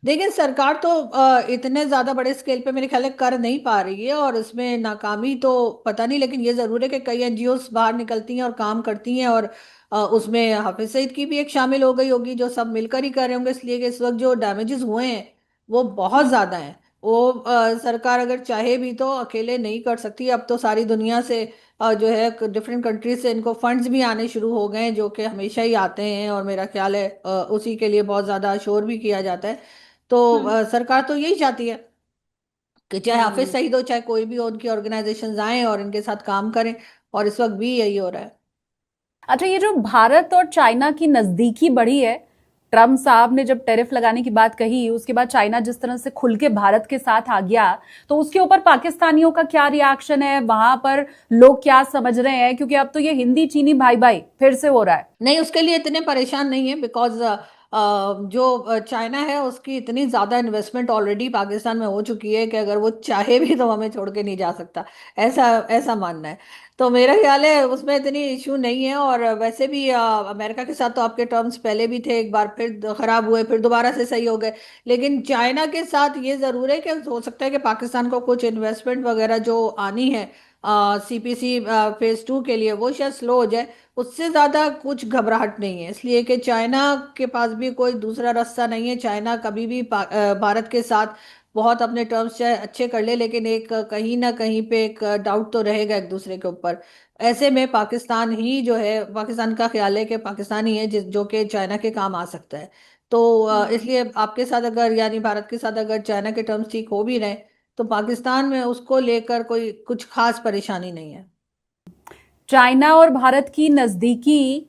देखिए, सरकार तो इतने ज्यादा बड़े स्केल पे मेरे ख्याल है कर नहीं पा रही है, और इसमें नाकामी तो पता नहीं, लेकिन ये जरूर है कि कई एनजीओ बाहर निकलती हैं और काम करती हैं, और उसमें हाफिज सईद की भी एक शामिल हो गई होगी, जो सब मिलकर ही कर रहे होंगे, इसलिए कि इस वक्त जो डैमेजेस हुए हैं वो बहुत ज्यादा हैं। वो सरकार अगर चाहे भी तो अकेले नहीं कर सकती। अब तो सारी दुनिया से जो है डिफरेंट कंट्रीज से इनको फंड्स भी आने शुरू हो गए हैं, जो कि हमेशा ही आते हैं, और मेरा ख्याल है उसी के लिए बहुत ज्यादा शोर भी किया जाता है। तो हम्म। सरकार तो यही चाहती है कि चाहे हाफिज हम्म। सईद हो, चाहे कोई भी हो, उनकी ऑर्गेनाइजेशन आए और इनके साथ काम करें, और इस वक्त भी यही हो रहा है। अच्छा, ये जो भारत और चाइना की नजदीकी बढ़ी है, ट्रम्प साहब ने जब टैरिफ लगाने की बात कही, उसके बाद चाइना जिस तरह से खुल के भारत के साथ आ गया, तो उसके ऊपर पाकिस्तानियों का क्या रिएक्शन है? वहां पर लोग क्या समझ रहे हैं? क्योंकि अब तो ये हिंदी चीनी भाई भाई फिर से हो रहा है। नहीं, उसके लिए इतने परेशान नहीं है, बिकॉज जो चाइना है उसकी इतनी ज्यादा इन्वेस्टमेंट ऑलरेडी पाकिस्तान में हो चुकी है कि अगर वो चाहे भी तो हमें छोड़ के नहीं जा सकता। ऐसा ऐसा मानना है। तो मेरा ख्याल है उसमें इतनी इशू नहीं है। और वैसे भी अमेरिका के साथ तो आपके टर्म्स पहले भी थे, एक बार फिर खराब हुए, फिर दोबारा से सही हो गए। लेकिन चाइना के साथ ये जरूर है कि हो सकता है कि पाकिस्तान को कुछ इन्वेस्टमेंट वगैरह जो आनी है सीपीसी फेज 2 के लिए, वो शायद स्लो हो जाए। उससे ज्यादा कुछ घबराहट नहीं है, इसलिए कि चाइना के पास भी कोई दूसरा रास्ता नहीं है। चाइना कभी भी भारत के साथ बहुत अपने टर्म्स चाहे अच्छे कर ले, लेकिन एक कहीं ना कहीं पे एक डाउट तो रहेगा एक दूसरे के ऊपर। ऐसे में पाकिस्तान ही जो है, पाकिस्तान का ख्याल है कि पाकिस्तान ही है जिस जो कि चाइना के काम आ सकता है। तो इसलिए आपके साथ अगर, यानी भारत के साथ अगर चाइना के टर्म्स ठीक हो भी रहे, तो पाकिस्तान में उसको लेकर कोई कुछ खास परेशानी नहीं है। चाइना और भारत की नजदीकी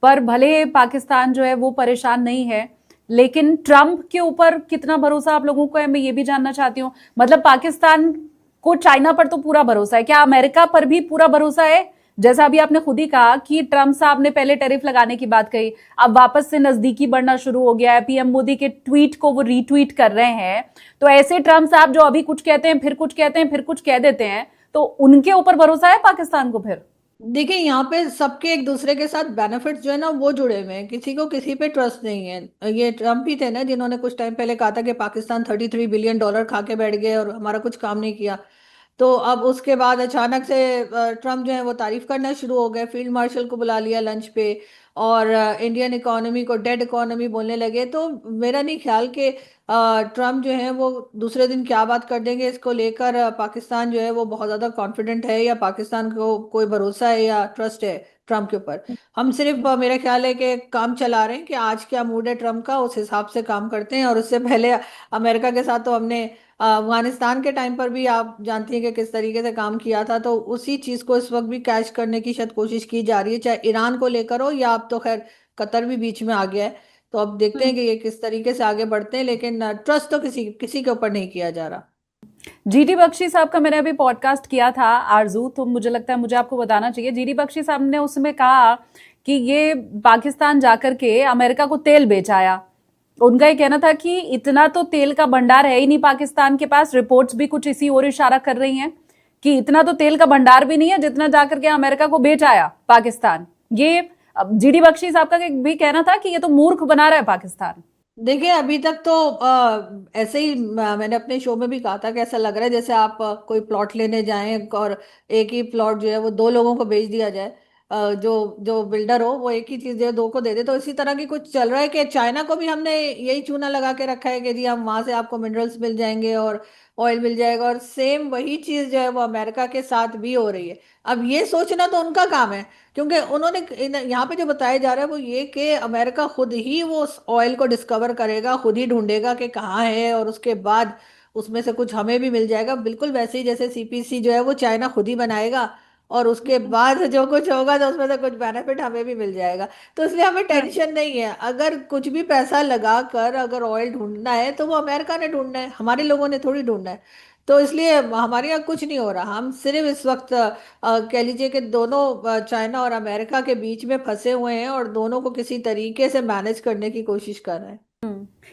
पर भले पाकिस्तान जो है वो परेशान नहीं है, लेकिन ट्रंप के ऊपर कितना भरोसा आप लोगों को है, मैं ये भी जानना चाहती हूँ। मतलब पाकिस्तान को चाइना पर तो पूरा भरोसा है, क्या अमेरिका पर भी पूरा भरोसा है? जैसा अभी आपने खुद ही कहा कि ट्रंप साहब ने पहले टैरिफ लगाने की बात कही, अब वापस से नजदीकी बढ़ना शुरू हो गया है, पीएम मोदी के ट्वीट को वो रीट्वीट कर रहे हैं। तो ऐसे ट्रंप साहब जो अभी कुछ कहते हैं, फिर कुछ कहते हैं, फिर कुछ कह देते हैं, तो उनके ऊपर भरोसा है पाकिस्तान को फिर? देखिए, यहाँ पे सबके एक दूसरे के साथ बेनिफिट्स जो है ना वो जुड़े हुए हैं, किसी को किसी पे ट्रस्ट नहीं है। ये ट्रम्प ही थे ना जिन्होंने कुछ टाइम पहले कहा था कि पाकिस्तान $33 बिलियन खा के बैठ गए और हमारा कुछ काम नहीं किया। तो अब उसके बाद अचानक से ट्रम्प जो है वो तारीफ करना शुरू हो गए, फील्ड मार्शल को बुला लिया लंच पे, और इंडियन इकोनॉमी को डेड इकोनॉमी बोलने लगे। तो मेरा नहीं ख्याल कि ट्रम्प जो है वो दूसरे दिन क्या बात कर देंगे इसको लेकर। पाकिस्तान जो है वो बहुत ज़्यादा कॉन्फिडेंट है, या पाकिस्तान को कोई भरोसा है या ट्रस्ट है ट्रम्प के ऊपर। हम सिर्फ मेरा ख्याल है कि काम चला रहे हैं कि आज क्या मूड है ट्रम्प का, उस हिसाब से काम करते हैं। और उससे पहले अमेरिका के साथ तो हमने अफगानिस्तान के टाइम पर भी आप जानती हैं कि किस तरीके से काम किया था। तो उसी चीज़ को इस वक्त भी कैच करने की शायद कोशिश की जा रही है, चाहे ईरान को लेकर हो, या अब तो खैर कतर भी बीच में आ गया है। तो अब देखते हैं कि ये किस तरीके से आगे बढ़ते हैं, लेकिन ट्रस्ट तो किसी किसी के ऊपर नहीं किया जा रहा। जीडी बख्शी साहब का मैंने अभी पॉडकास्ट किया था आरजू, तो मुझे लगता है मुझे आपको बताना चाहिए। जीडी बख्शी साहब ने उसमें कहा कि ये पाकिस्तान जाकर के अमेरिका को तेल बेच आया। उनका ये कहना था कि इतना तो तेल का भंडार है ही नहीं पाकिस्तान के पास। रिपोर्ट्स भी कुछ इसी ओर इशारा कर रही हैं कि इतना तो तेल का भंडार भी नहीं है जितना जाकर के अमेरिका को बेच आया पाकिस्तान। ये जीडी बख्शी साहब का भी कहना था कि ये तो मूर्ख बना रहा है पाकिस्तान। देखिए, अभी तक तो ऐसे ही मैंने अपने शो में भी कहा था कि ऐसा लग रहा है जैसे आप कोई प्लॉट लेने जाएं और एक ही प्लॉट जो है वो दो लोगों को बेच दिया जाए। जो जो बिल्डर हो वो एक ही चीज जो है दो को दे दे। तो इसी तरह की कुछ चल रहा है कि चाइना को भी हमने यही चूना लगा के रखा है कि जी हम वहां से आपको मिनरल्स मिल जाएंगे और ऑयल मिल जाएगा, और सेम वही चीज जो है वो अमेरिका के साथ भी हो रही है। अब ये सोचना तो उनका काम है, क्योंकि उन्होंने यहाँ पे जो बताया जा रहा है वो ये कि अमेरिका खुद ही वो उस ऑयल को डिस्कवर करेगा, खुद ही ढूंढेगा कि कहाँ है, और उसके बाद उसमें से कुछ हमें भी मिल जाएगा, बिल्कुल वैसे ही जैसे सीपीसी जो है वो चाइना खुद ही बनाएगा और उसके बाद जो कुछ होगा तो उसमें से कुछ बेनिफिट हमें भी मिल जाएगा। तो इसलिए हमें टेंशन नहीं है। अगर कुछ भी पैसा लगा कर अगर ऑयल ढूंढना है तो वो अमेरिका ने ढूंढना है, हमारे लोगों ने थोड़ी ढूंढना है। तो इसलिए हमारे यहाँ कुछ नहीं हो रहा। हम सिर्फ इस वक्त कह लीजिए कि दोनों चाइना और अमेरिका के बीच में फंसे हुए हैं और दोनों को किसी तरीके से मैनेज करने की कोशिश कर रहे हैं।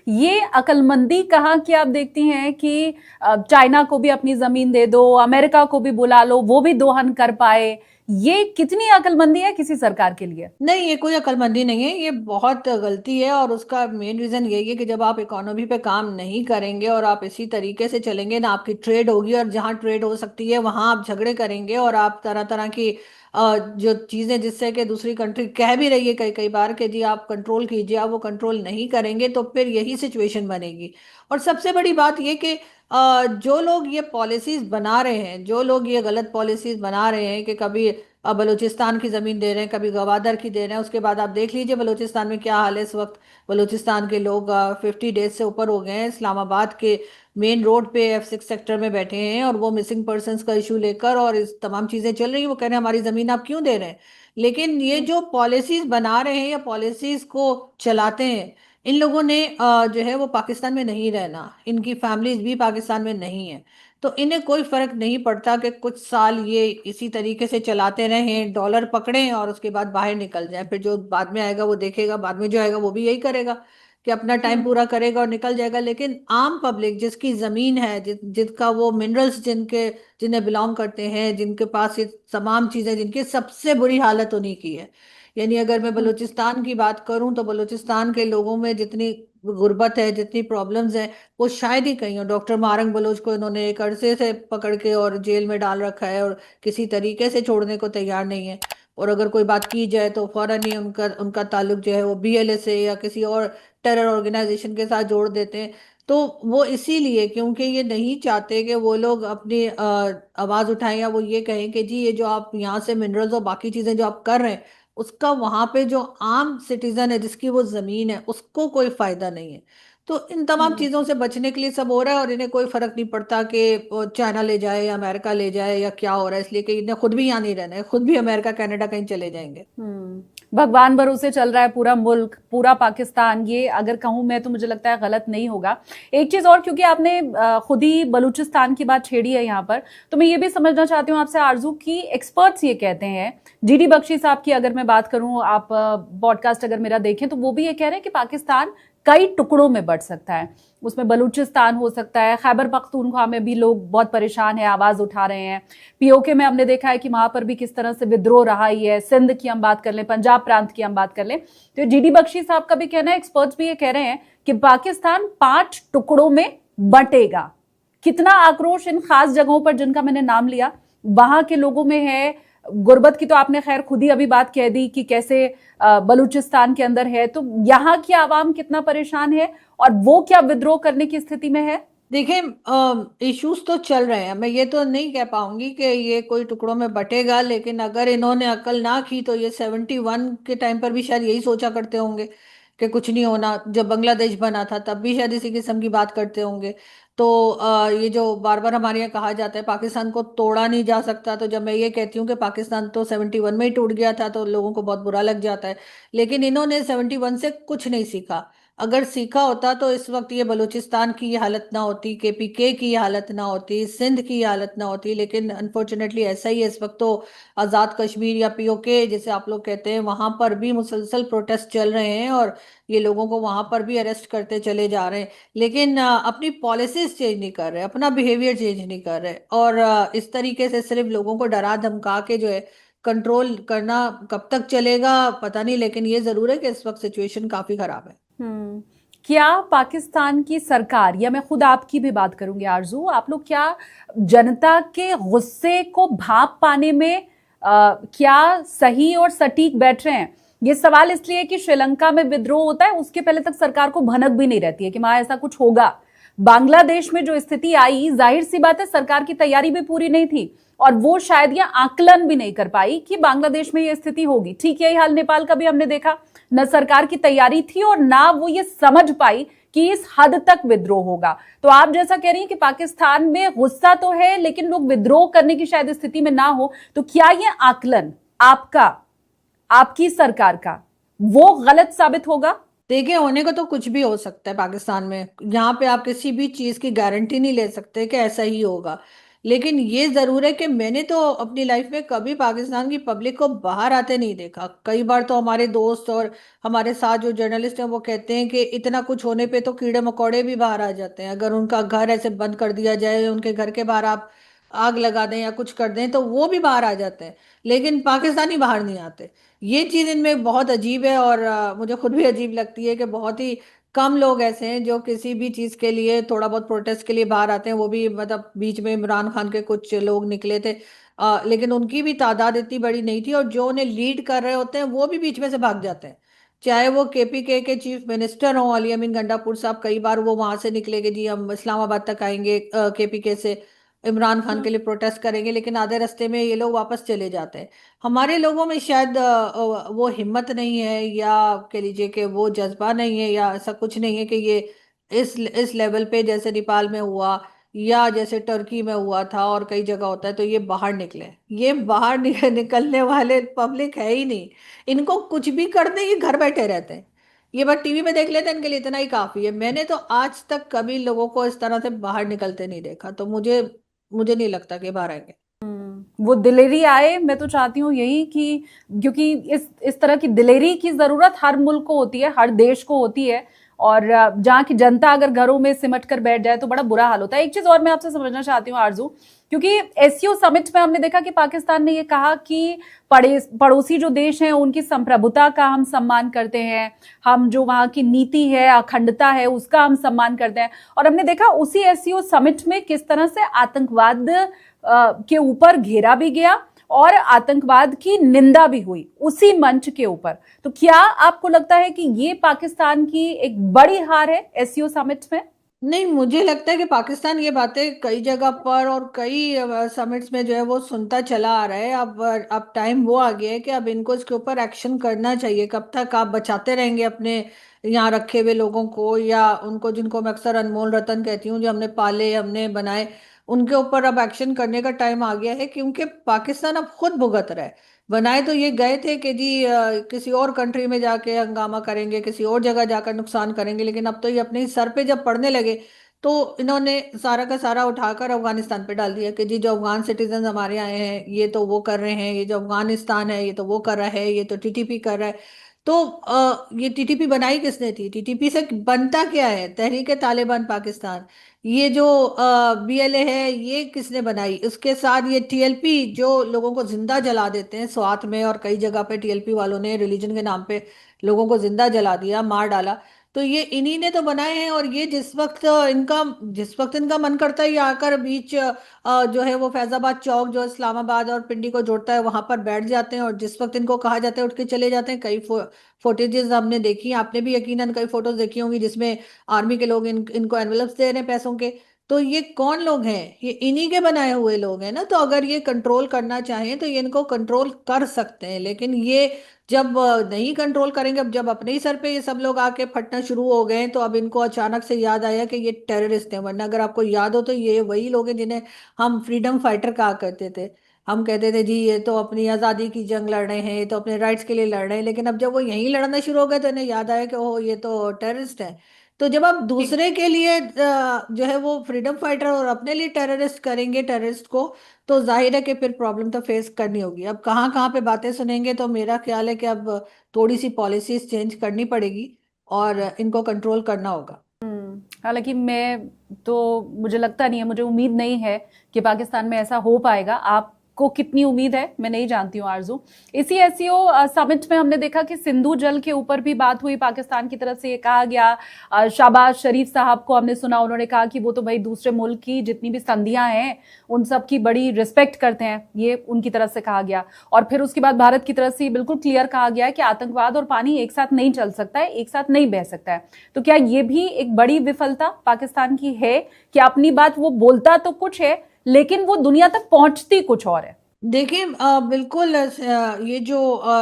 ये अकलमंदी कहाँ की आप देखती हैं कि चाइना को भी अपनी जमीन दे दो, अमेरिका को भी बुला लो, वो भी दोहन कर पाए, ये कितनी अकलमंदी है किसी सरकार के लिए? नहीं, ये कोई अक्लमंदी नहीं है, ये बहुत गलती है। और उसका मेन रीजन यही है कि जब आप इकोनॉमी पे काम नहीं करेंगे और आप इसी तरीके से चलेंगे ना, आपकी ट्रेड होगी और जहाँ ट्रेड हो सकती है वहां आप झगड़े करेंगे और आप तरह तरह की जो चीजें जिससे कि दूसरी कंट्री कह भी रही है कई कई बार कि जी आप कंट्रोल कीजिए, आप वो कंट्रोल नहीं करेंगे तो फिर यही सिचुएशन बनेगी। और सबसे बड़ी बात ये कि जो लोग ये पॉलिसीज बना रहे हैं, जो लोग ये गलत पॉलिसीज बना रहे हैं कि कभी बलूचिस्तान की जमीन दे रहे हैं, कभी गवादर की दे रहे हैं, उसके बाद आप देख लीजिए बलूचिस्तान में क्या हाल है इस वक्त। बलूचिस्तान के लोग 50 डेज से ऊपर हो गए हैं इस्लामाबाद के मेन रोड पे F6 सेक्टर में बैठे हैं और वो मिसिंग पर्सन्स का इशू लेकर और इस तमाम चीजें चल रही हैं। वो कह रहे हैं हमारी जमीन आप क्यों दे रहे हैं। लेकिन ये जो पॉलिसीज बना रहे हैं या पॉलिसीज को चलाते हैं, इन लोगों ने जो है वो पाकिस्तान में नहीं रहना, इनकी फैमिलीज भी पाकिस्तान में नहीं है। तो इन्हें कोई फर्क नहीं पड़ता कि कुछ साल ये इसी तरीके से चलाते रहें, डॉलर पकड़ें और उसके बाद बाहर निकल जाए। फिर जो बाद में आएगा वो देखेगा, बाद में जो आएगा वो भी यही करेगा कि अपना टाइम पूरा करेगा और निकल जाएगा। लेकिन आम पब्लिक जिसकी जमीन है, जिनका वो मिनरल्स जिन्हें बिलोंग करते हैं, जिनके पास ये तमाम चीजें, जिनकी सबसे बुरी हालत उन्हीं की है। यानी अगर मैं बलूचिस्तान की बात करूं तो बलूचिस्तान के लोगों में जितनी गुर्बत है, जितनी प्रॉब्लम्स है, वो शायद ही कहीं हो। डॉक्टर मारंग बलोच को इन्होंने एक अरसे से पकड़ के और जेल में डाल रखा है और किसी तरीके से छोड़ने को तैयार नहीं है। और अगर कोई बात की जाए तो फौरन ही उनका उनका ताल्लुक जो है वो BLA से या किसी और टेरर ऑर्गेनाइजेशन के साथ जोड़ देते हैं। तो वो इसीलिए क्योंकि ये नहीं चाहते कि वो लोग अपनी आवाज उठाएं या वो ये कहें कि जी ये जो आप यहाँ से मिनरल्स और बाकी चीजें जो आप कर रहे हैं उसका वहां पे जो आम सिटीजन है जिसकी वो जमीन है उसको कोई फायदा नहीं है। तो इन तमाम हम्म। चीजों से बचने के लिए सब हो रहा है और इन्हें कोई फर्क नहीं पड़ता कि वो चाइना ले जाए या अमेरिका ले जाए या क्या हो रहा है, इसलिए कि इन्हें खुद भी यहाँ नहीं रहना है, खुद भी अमेरिका कनाडा कहीं चले जाएंगे। भगवान भरोसे चल रहा है पूरा मुल्क, पूरा पाकिस्तान। ये अगर कहूं मैं तो मुझे लगता है गलत नहीं होगा। एक चीज और, क्योंकि आपने खुद ही बलूचिस्तान की बात छेड़ी है यहाँ पर, तो मैं ये भी समझना चाहती हूँ आपसे आरजू की एक्सपर्ट्स ये कहते हैं, GD बख्शी साहब की अगर मैं बात करूं, आप पॉडकास्ट अगर मेरा देखें तो वो भी ये कह रहे हैं कि पाकिस्तान कई टुकड़ों में बढ़ सकता है। उसमें बलूचिस्तान हो सकता है, खैबर पख्तूनख्वा में भी लोग बहुत परेशान है, आवाज उठा रहे हैं। POK में हमने देखा है कि वहां पर भी किस तरह से विद्रोह रहा ही है। सिंध की हम बात कर लें, पंजाब प्रांत की हम बात कर लें, तो GD बख्शी साहब का भी कहना है, एक्सपर्ट्स भी ये कह रहे हैं कि पाकिस्तान 5 टुकड़ों में बंटेगा। कितना आक्रोश इन खास जगहों पर जिनका मैंने नाम लिया वहां के लोगों में है। गुर्बत की तो आपने खैर खुद ही अभी बात कह दी कि कैसे बलूचिस्तान के अंदर है, तो यहाँ की आवाम कितना परेशान है और वो क्या विद्रोह करने की स्थिति में है? देखिए, इश्यूज तो चल रहे हैं, मैं ये तो नहीं कह पाऊंगी कि ये कोई टुकड़ों में बटेगा। लेकिन अगर इन्होंने अकल ना की तो ये 71 के टाइम पर भी शायद यही सोचा करते होंगे कि कुछ नहीं होना। जब बांग्लादेश बना था तब भी शायद इसी किस्म की बात करते होंगे। तो ये जो बार बार हमारे यहाँ कहा जाता है पाकिस्तान को तोड़ा नहीं जा सकता, तो जब मैं ये कहती हूँ कि पाकिस्तान तो 71 में ही टूट गया था तो लोगों को बहुत बुरा लग जाता है। लेकिन इन्होंने 71 से कुछ नहीं सीखा। अगर सीखा होता तो इस वक्त ये बलूचिस्तान की ये हालत ना होती, KPK की ये हालत ना होती, सिंध की ये हालत ना होती। लेकिन अनफॉर्चुनेटली ऐसा ही है इस वक्त। तो आज़ाद कश्मीर या POK जिसे आप लोग कहते हैं, वहां पर भी मुसलसल प्रोटेस्ट चल रहे हैं और ये लोगों को वहां पर भी अरेस्ट करते चले जा रहे हैं। लेकिन अपनी पॉलिसीज चेंज नहीं कर रहे, अपना बिहेवियर चेंज नहीं कर रहे। और इस तरीके से सिर्फ लोगों को डरा धमका के जो है कंट्रोल करना कब तक चलेगा पता नहीं। लेकिन ये जरूर है कि इस वक्त सिचुएशन काफी खराब है। क्या पाकिस्तान की सरकार, या मैं खुद आपकी भी बात करूंगी आरजू, आप लोग क्या जनता के गुस्से को भाप पाने में क्या सही और सटीक बैठ रहे हैं? ये सवाल इसलिए कि श्रीलंका में विद्रोह होता है, उसके पहले तक सरकार को भनक भी नहीं रहती है कि वहां ऐसा कुछ होगा। बांग्लादेश में जो स्थिति आई, जाहिर सी बात है सरकार की तैयारी भी पूरी नहीं थी और वो शायद यह आकलन भी नहीं कर पाई कि बांग्लादेश में यह स्थिति होगी। ठीक यही हाल नेपाल का भी हमने देखा, न सरकार की तैयारी थी और ना वो ये समझ पाई किस हद तक विद्रोह होगा। तो आप जैसा कह रही हैं कि पाकिस्तान में गुस्सा तो है लेकिन लोग विद्रोह करने की शायद स्थिति में ना हो, तो क्या ये आकलन आपका, आपकी सरकार का, वो गलत साबित होगा? देखिए, होने को तो कुछ भी हो सकता है पाकिस्तान में। यहाँ पे आप किसी भी चीज की गारंटी नहीं ले सकते कि ऐसा ही होगा। लेकिन ये जरूर है कि मैंने तो अपनी लाइफ में कभी पाकिस्तान की पब्लिक को बाहर आते नहीं देखा। कई बार तो हमारे दोस्त और हमारे साथ जो जर्नलिस्ट हैं वो कहते हैं कि इतना कुछ होने पे तो कीड़े मकोड़े भी बाहर आ जाते हैं। अगर उनका घर ऐसे बंद कर दिया जाए, उनके घर के बाहर आप आग लगा दें या कुछ कर दें, तो वो भी बाहर आ जाते हैं। लेकिन पाकिस्तानी बाहर नहीं आते। ये चीज इनमें बहुत अजीब है, और मुझे खुद भी अजीब लगती है कि बहुत ही कम लोग ऐसे हैं जो किसी भी चीज के लिए, थोड़ा बहुत प्रोटेस्ट के लिए बाहर आते हैं। वो भी मतलब बीच में इमरान खान के कुछ लोग निकले थे, लेकिन उनकी भी तादाद इतनी बड़ी नहीं थी। और जो उन्हें लीड कर रहे होते हैं वो भी बीच में से भाग जाते हैं। चाहे वो केपीके के चीफ मिनिस्टर हों, अली अमीन गंडापुर साहब, कई बार वो वहां से निकले कि जी हम इस्लामाबाद तक आएंगे केपीके से, इमरान खान के लिए प्रोटेस्ट करेंगे, लेकिन आधे रास्ते में ये लोग वापस चले जाते हैं। हमारे लोगों में शायद वो हिम्मत नहीं है, या कह लीजिए कि वो जज्बा नहीं है, या ऐसा कुछ नहीं है कि ये इस लेवल पे जैसे नेपाल में हुआ या जैसे टर्की में हुआ था और कई जगह होता है तो ये बाहर निकले। ये बाहर निकलने वाले पब्लिक है ही नहीं। इनको कुछ भी कर दे, ये घर बैठे रहते हैं। ये बात टीवी में देख लेते हैं, इनके लिए इतना ही काफी है। मैंने तो आज तक कभी लोगों को इस तरह से बाहर निकलते नहीं देखा, तो मुझे मुझे नहीं लगता कि बाहर आएंगे। वो दिलेरी आए, मैं तो चाहती हूँ यही कि, क्योंकि इस तरह की दिलेरी की जरूरत हर मुल्क को होती है, हर देश को होती है, और जहाँ की जनता अगर घरों में सिमट कर बैठ जाए तो बड़ा बुरा हाल होता है। एक चीज और मैं आपसे समझना चाहती हूँ आरजू, क्योंकि एससीओ समिट में हमने देखा कि पाकिस्तान ने ये कहा कि पड़ोसी जो देश हैं उनकी संप्रभुता का हम सम्मान करते हैं, हम जो वहां की नीति है, अखंडता है, उसका हम सम्मान करते हैं। और हमने देखा उसी एससीओ समिट में किस तरह से आतंकवाद के ऊपर घेरा भी गया और आतंकवाद की निंदा भी हुई उसी मंच के ऊपर। तो क्या आपको लगता है कि ये पाकिस्तान की एक बड़ी हार है एससीओ समिट में? नहीं, मुझे लगता है कि पाकिस्तान ये बातें कई जगह पर और कई समिट्स में जो है वो सुनता चला आ रहा है। अब टाइम वो आ गया है कि अब इनको इसके ऊपर एक्शन करना चाहिए। कब तक आप बचाते रहेंगे अपने यहाँ रखे हुए लोगों को, या उनको जिनको मैं अक्सर अनमोल रतन कहती हूँ, जो हमने पाले हमने बनाए, उनके ऊपर अब एक्शन करने का टाइम आ गया है। क्योंकि पाकिस्तान अब खुद भुगत रहा है। बनाए तो ये गए थे कि जी किसी और कंट्री में जाके हंगामा करेंगे, किसी और जगह जाकर नुकसान करेंगे, लेकिन अब तो ये अपने ही सर पे जब पड़ने लगे तो इन्होंने सारा का सारा उठाकर अफगानिस्तान पे डाल दिया कि जी जो अफगान सिटीजन हमारे आए हैं ये तो वो कर रहे हैं, ये जो अफगानिस्तान है ये तो वो कर रहा है, ये तो टीटीपी कर रहा है। तो ये टीटीपी बनाई किसने थी? टीटीपी से बनता क्या है? तहरीक तालिबान पाकिस्तान। ये जो बीएलए है ये किसने बनाई? उसके साथ ये टीएलपी जो लोगों को जिंदा जला देते हैं स्वात में, और कई जगह पे टीएलपी वालों ने रिलीजन के नाम पे लोगों को जिंदा जला दिया, मार डाला। तो ये इन्हीं ने तो बनाए हैं। और ये जिस वक्त इनका मन करता है ये आकर बीच जो है वो फैजाबाद चौक जो इस्लामाबाद और पिंडी को जोड़ता है वहां पर बैठ जाते हैं, और जिस वक्त इनको कहा जाता है उठ के चले जाते हैं। कई फुटेजेस हमने देखी, आपने भी यकीनन कई फोटोज देखी होंगी जिसमें आर्मी के लोग इनको एनवलप्स दे रहे हैं पैसों के। तो ये कौन लोग हैं? ये इन्हीं के बनाए हुए लोग हैं ना। तो अगर ये कंट्रोल करना चाहें तो ये इनको कंट्रोल कर सकते हैं। लेकिन ये जब नहीं कंट्रोल करेंगे, अब जब अपने ही सर पे ये सब लोग आके फटना शुरू हो गए हैं, तो अब इनको अचानक से याद आया कि ये टेररिस्ट हैं। वरना अगर आपको याद हो तो ये वही लोग हैं जिन्हें हम फ्रीडम फाइटर कहा करते थे। हम कहते थे जी ये तो अपनी आज़ादी की जंग लड़ रहे हैं, ये तो अपने राइट्स के लिए लड़ रहे हैं। लेकिन अब जब वो यहीं लड़ना शुरू हो गए तो इन्हें याद आया कि ओह ये तो टेररिस्ट है। तो जब आप दूसरे के लिए जो है वो फ्रीडम फाइटर और अपने लिए टेररिस्ट करेंगे टेररिस्ट को, तो जाहिर है कि फिर प्रॉब्लम तो फेस करनी होगी। अब कहाँ कहाँ पे बातें सुनेंगे, तो मेरा ख्याल है कि अब थोड़ी सी पॉलिसीज चेंज करनी पड़ेगी और इनको कंट्रोल करना होगा। हालांकि मैं तो, मुझे लगता नहीं है, मुझे उम्मीद नहीं है कि पाकिस्तान में ऐसा हो पाएगा। आपको कितनी उम्मीद है मैं नहीं जानती हूँ आरजू। इसी एससीओ समिट में हमने देखा कि सिंधु जल के ऊपर भी बात हुई, पाकिस्तान की तरफ से ये कहा गया, शाहबाज शरीफ साहब को हमने सुना, उन्होंने कहा कि वो तो भाई दूसरे मुल्क की जितनी भी संधियां हैं उन सब की बड़ी रिस्पेक्ट करते हैं, ये उनकी तरफ से कहा गया। और फिर उसके बाद भारत की तरफ से बिल्कुल क्लियर कहा गया कि आतंकवाद और पानी एक साथ नहीं चल सकता है, एक साथ नहीं बह सकता है। तो क्या ये भी एक बड़ी विफलता पाकिस्तान की है कि अपनी बात वो बोलता तो कुछ है लेकिन वो दुनिया तक पहुंचती कुछ और है? देखिए बिल्कुल ये जो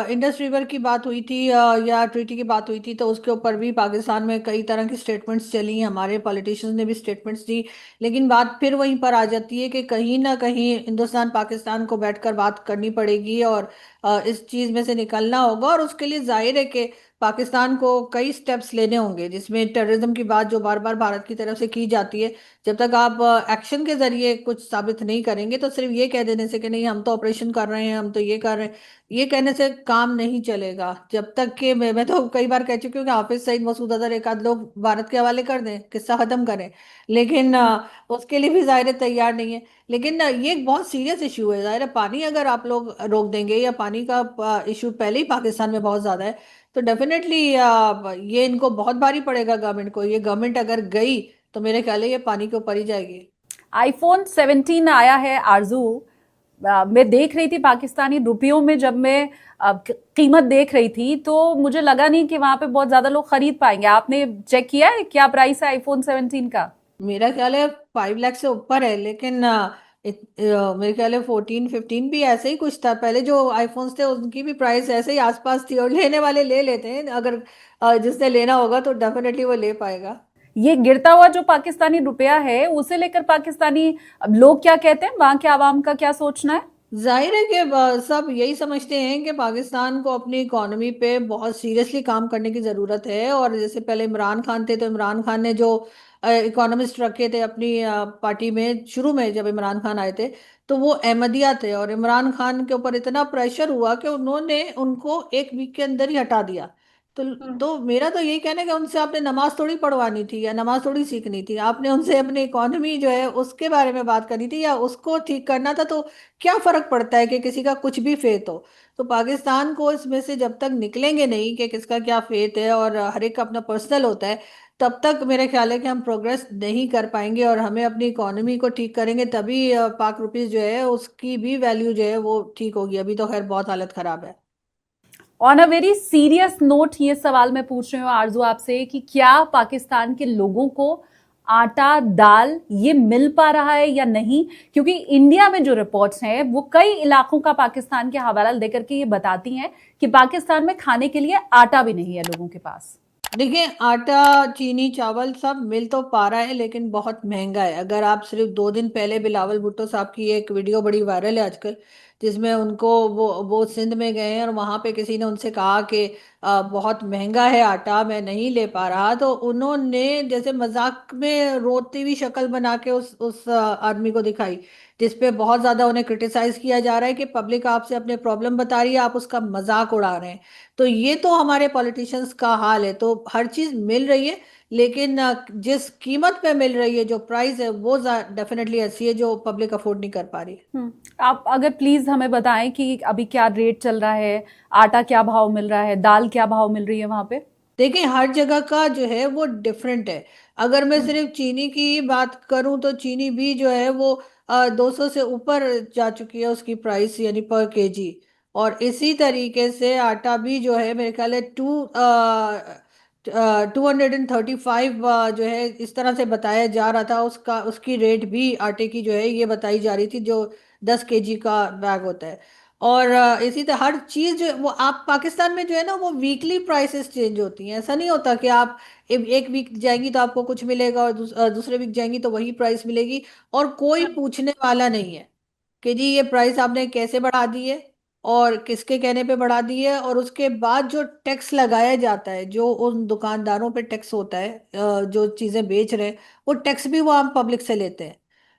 इंडस रिवर की बात हुई थी या ट्रीटी की बात हुई थी, तो उसके ऊपर भी पाकिस्तान में कई तरह की स्टेटमेंट्स चली, हमारे पॉलिटिशियंस ने भी स्टेटमेंट्स दी। लेकिन बात फिर वहीं पर आ जाती है कि कहीं ना कहीं हिंदुस्तान पाकिस्तान को बैठकर बात करनी पड़ेगी और इस चीज़ में से निकलना होगा। और उसके लिए जाहिर है कि पाकिस्तान को कई स्टेप्स लेने होंगे, जिसमें टेररिज्म की बात जो बार बार भारत की तरफ से की जाती है, जब तक आप एक्शन के जरिए कुछ साबित नहीं करेंगे, तो सिर्फ ये कह देने से कि नहीं हम तो ऑपरेशन कर रहे हैं, हम तो ये कर रहे हैं, ये कहने से काम नहीं चलेगा। जब तक कि मैं तो कई बार कह चुकी हूँ कि हाफिज सईद, मसूद अजहर, एक आध लोग भारत के हवाले कर दें, किस्सा खत्म करें। लेकिन उसके लिए भी जाहिर है तैयार नहीं है। लेकिन ये एक बहुत सीरियस इशू है। जाहिर है पानी अगर आप लोग रोक देंगे, या पानी का इशू पहले ही पाकिस्तान में बहुत ज्यादा है, तो डेफिनेटली ये इनको बहुत भारी पड़ेगा गवर्नमेंट को। ये गवर्नमेंट अगर गई तो मेरे ख्याल है ये पानी के ऊपर ही जाएगी। आईफोन 17 आया है आरजू। मैं देख रही थी पाकिस्तानी रुपयों में, जब मैं कीमत देख रही थी तो मुझे लगा नहीं कि वहां पे बहुत ज्यादा लोग खरीद पाएंगे। आपने चेक किया है क्या प्राइस है आईफोन 17 का? मेरा ख्याल है 5 लाख से ऊपर है। लेकिन मेरे ख्याल है 14 15 भी ऐसे ही कुछ था। पहले जो आईफोन्स थे उनकी भी प्राइस ऐसे ही आसपास थी, और लेने वाले ले लेते हैं। अगर जिसने लेना होगा तो डेफिनेटली वो ले पाएगा। ये गिरता हुआ जो पाकिस्तानी रुपया है उसे लेकर पाकिस्तानी लोग क्या कहते हैं, वहां के आवाम का क्या सोचना है? जाहिर है कि सब यही समझते हैं कि पाकिस्तान को अपनी इकोनॉमी पे बहुत सीरियसली काम करने की ज़रूरत है। और जैसे पहले इमरान खान थे, तो इमरान खान ने जो इकोनॉमिस्ट रखे थे अपनी पार्टी में, शुरू में जब इमरान खान आए थे, तो वो अहमदिया थे। और इमरान खान के ऊपर इतना प्रेशर हुआ कि उन्होंने उनको एक वीक के अंदर ही हटा दिया। तो तो मेरा तो यही कहना है कि उनसे आपने नमाज थोड़ी पढ़वानी थी या नमाज थोड़ी सीखनी थी, आपने उनसे अपनी इकोनॉमी जो है उसके बारे में बात करनी थी या उसको ठीक करना था। तो क्या फर्क पड़ता है कि किसी का कुछ भी फेथ हो। तो पाकिस्तान को इसमें से जब तक निकलेंगे नहीं कि किसका क्या फेथ है, और हर एक का अपना पर्सनल होता है, तब तक मेरे ख्याल है कि हम प्रोग्रेस नहीं कर पाएंगे। और हमें अपनी इकोनॉमी को ठीक करेंगे तभी पाक रुपीस जो है उसकी भी वैल्यू जो है वो ठीक होगी। अभी तो खैर बहुत हालत खराब है। On a very serious note ये सवाल मैं पूछ रही हूँ आरजू आपसे कि क्या पाकिस्तान के लोगों को आटा दाल ये मिल पा रहा है या नहीं? क्योंकि इंडिया में जो रिपोर्ट्स हैं वो कई इलाकों का पाकिस्तान के हवाला देकर के ये बताती हैं कि पाकिस्तान में खाने के लिए आटा भी नहीं है लोगों के पास। देखिए आटा, चीनी, चावल सब मिल तो पा रहा है, लेकिन बहुत महंगा है। अगर आप सिर्फ 2 दिन पहले बिलावल भुट्टो साहब की एक वीडियो बड़ी वायरल है आजकल, जिसमें उनको वो सिंध में गए हैं और वहां पे किसी ने उनसे कहा कि बहुत महंगा है आटा, मैं नहीं ले पा रहा। तो उन्होंने जैसे मजाक में रोती हुई शक्ल बना के उस आदमी को दिखाई, जिसपे बहुत ज्यादा उन्हें क्रिटिसाइज किया जा रहा है कि पब्लिक आपसे अपने प्रॉब्लम बता रही है, आप उसका मजाक उड़ा रहे हैं। तो ये तो हमारे पॉलिटिशियंस का हाल है। तो हर चीज मिल रही है, लेकिन जिस कीमत पे मिल रही है, जो प्राइस है, वो डेफिनेटली ऐसी है जो पब्लिक अफोर्ड नहीं कर पा रही। आप अगर प्लीज हमें बताएं कि अभी क्या रेट चल रहा है, आटा क्या भाव मिल रहा है, दाल क्या भाव मिल रही है वहां पे? देखिए हर जगह का जो है वो डिफरेंट है। अगर मैं हम्म। सिर्फ चीनी की बात करूं तो चीनी भी जो है वो 200 से ऊपर जा चुकी है उसकी प्राइस, यानी पर केजी। और इसी तरीके से आटा भी जो है मेरे ख्याल है 235 जो है इस तरह से बताया जा रहा था। उसका उसकी रेट भी आटे की जो है ये बताई जा रही थी, जो 10 केजी का बैग होता है। और इसी तरह हर चीज वो आप पाकिस्तान में जो है ना वो वीकली प्राइसेस चेंज होती हैं। ऐसा नहीं होता कि आप एक वीक जाएंगी तो आपको कुछ मिलेगा और दूसरे वीक जाएंगी तो वही प्राइस मिलेगी। और कोई पूछने वाला नहीं है कि जी ये प्राइस आपने कैसे बढ़ा दी है और किसके कहने पे बढ़ा दी है। और उसके बाद जो टैक्स लगाया जाता है, जो उन दुकानदारों पे टैक्स होता है जो चीजें बेच रहे हैं, वो टैक्स भी वो आम पब्लिक से लेते हैं।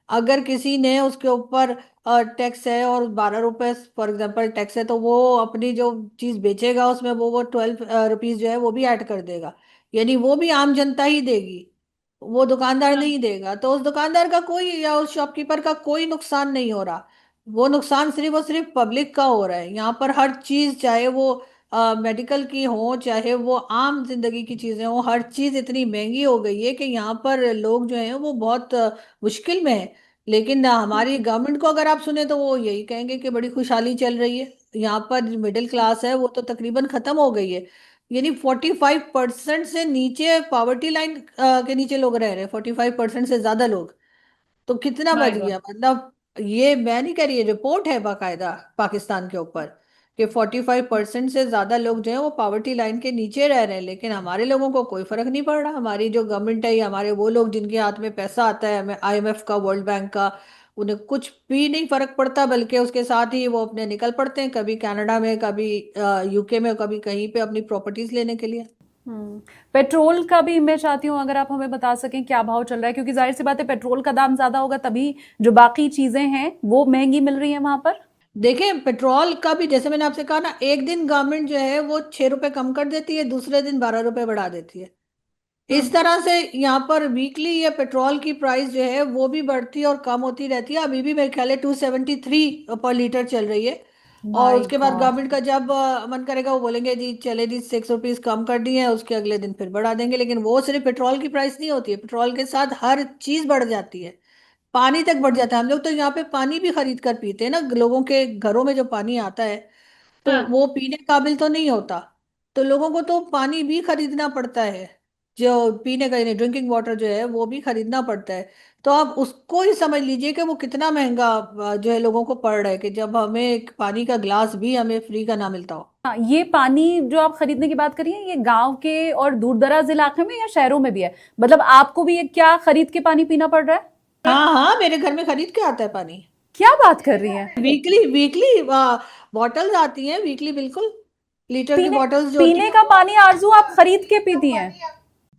अगर किसी ने उसके ऊपर टैक्स है और 12 रुपए फॉर एग्जाम्पल टैक्स है, तो वो अपनी जो चीज बेचेगा उसमें वो 12 रुपीज जो है वो भी ऐड कर देगा। यानी वो भी आम जनता ही देगी, वो दुकानदार नहीं देगा। तो उस दुकानदार का कोई या उस शॉपकीपर का कोई नुकसान नहीं हो रहा। वो नुकसान सिर्फ और सिर्फ पब्लिक का हो रहा है। यहाँ पर हर चीज, चाहे वो मेडिकल की हो, चाहे वो आम जिंदगी की चीजें हो, हर चीज इतनी महंगी हो गई है कि यहाँ पर लोग जो हैं वो बहुत मुश्किल में है। लेकिन हमारी गवर्नमेंट को अगर आप सुने तो वो यही कहेंगे कि बड़ी खुशहाली चल रही है। यहाँ पर मिडिल क्लास है वो तो तकरीबन खत्म हो गई है। यानी 45% से नीचे पॉवर्टी लाइन के नीचे लोग रह रहे हैं, 45% से ज्यादा लोग। तो कितना माय बच गॉड। गया मतलब। ये मैं नहीं कह रही, ये रिपोर्ट है बाकायदा पाकिस्तान के ऊपर कि 45% से ज्यादा लोग जो है वो पॉवर्टी लाइन के नीचे रह रहे हैं, लेकिन हमारे लोगों को कोई फर्क नहीं पड़ रहा। हमारी जो गवर्नमेंट है या हमारे वो लोग जिनके हाथ में पैसा आता है IMF का, वर्ल्ड बैंक का, उन्हें कुछ भी नहीं फर्क पड़ता, बल्कि उसके साथ ही वो अपने निकल पड़ते हैं, कभी कनाडा में, कभी UK में, कभी कहीं पे अपनी प्रॉपर्टीज लेने के लिए। हम्म। पेट्रोल का भी मैं चाहती हूँ अगर आप हमें बता सकें क्या भाव चल रहा है, क्योंकि जाहिर सी बात है पेट्रोल का दाम ज्यादा होगा तभी जो बाकी चीजें हैं वो महंगी मिल रही हैं वहां पर। देखें, पेट्रोल का भी जैसे मैंने आपसे कहा ना, एक दिन गवर्नमेंट जो है वो 6 रुपए कम कर देती है, दूसरे दिन 12 रुपए बढ़ा देती है। इस तरह से यहाँ पर वीकली ये पेट्रोल की प्राइस जो है वो भी बढ़ती और कम होती रहती है। अभी भी मेरे ख्याल है 273 पर लीटर चल रही है। और माय उसके बाद गॉड। गवर्नमेंट का जब मन करेगा वो बोलेंगे जी चले जी 6 रुपीज कम कर दिए हैं, उसके अगले दिन फिर बढ़ा देंगे। लेकिन वो सिर्फ पेट्रोल की प्राइस नहीं होती है, पेट्रोल के साथ हर चीज बढ़ जाती है। पानी तक बढ़ जाता है। हम लोग तो यहाँ पे पानी भी खरीद कर पीते हैं ना, लोगों के घरों में जो पानी आता है तो हाँ। वो पीने काबिल तो नहीं होता, तो लोगों को तो पानी भी खरीदना पड़ता है। जो पीने का यानी ड्रिंकिंग वाटर जो है वो भी खरीदना पड़ता है। तो आप उसको ही समझ लीजिए कि वो कितना महंगा जो है लोगों को पड़ रहा है, कि जब हमें एक पानी का गिलास भी हमें फ्री का ना मिलता हो। हाँ, ये पानी जो आप खरीदने की बात करिए ये गांव के और दूर दराज इलाके में या शहरों में भी है, मतलब आपको भी ये क्या खरीद के पानी पीना पड़ रहा है? हाँ हाँ, मेरे घर में खरीद के आता है पानी। क्या बात कर रही हैं? वीकली वीकली बॉटल्स आती हैं वीकली, बिल्कुल, लीटर की पीने बॉटल्स जो होती पीने है का वो। पानी आरजू आप खरीद के पीती हैं?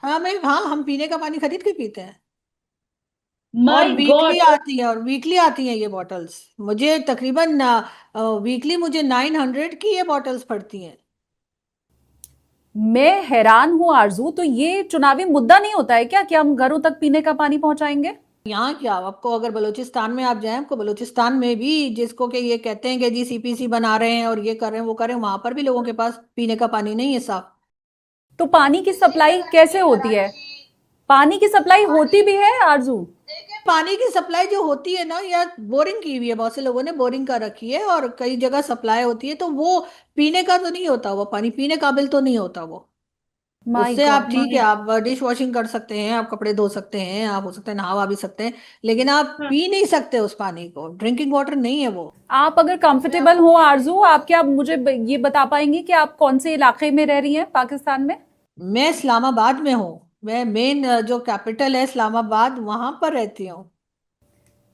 हाँ, हम पीने का पानी खरीद के पीते हैं। और माय गॉड। वीकली आती है, और वीकली आती हैं ये बॉटल्स। मुझे तकरीबन वीकली मुझे 900 की ये बॉटल्स पड़ती हैं। मैं हैरान हूं आरजू, तो ये चुनावी मुद्दा नहीं होता है क्या कि हम घरों तक पीने का पानी पहुंचाएंगे? यहाँ क्या, आपको अगर बलूचिस्तान में आप जाएं, आपको बलूचिस्तान में भी, जिसको कि ये कहते हैं कि जी CPC बना रहे हैं और ये कर रहे हैं वो कर रहे हैं, वहां पर भी लोगों के पास पीने का पानी नहीं है साफ। तो पानी की सप्लाई कैसे होती है? पानी की सप्लाई होती भी है आरजू? पानी की सप्लाई जो होती है ना, या बोरिंग की हुई है, बहुत से लोगों ने बोरिंग कर रखी है और कई जगह सप्लाई होती है, तो वो पीने का तो नहीं होता, वो पानी पीने काबिल तो नहीं होता वो। माय उससे आप गॉड। ठीक है, आप डिश वॉशिंग कर सकते हैं, आप कपड़े धो सकते हैं, आप हो सकते हैं नहावा भी सकते हैं, लेकिन आप पी नहीं सकते उस पानी को, ड्रिंकिंग वाटर नहीं है वो। आप अगर कंफर्टेबल हो आरजू, आप क्या मुझे ये बता पाएंगी कि आप कौन से इलाके में रह रही हैं पाकिस्तान में? मैं इस्लामाबाद में हूँ। मैं मेन जो कैपिटल है इस्लामाबाद, वहां पर रहती हूँ।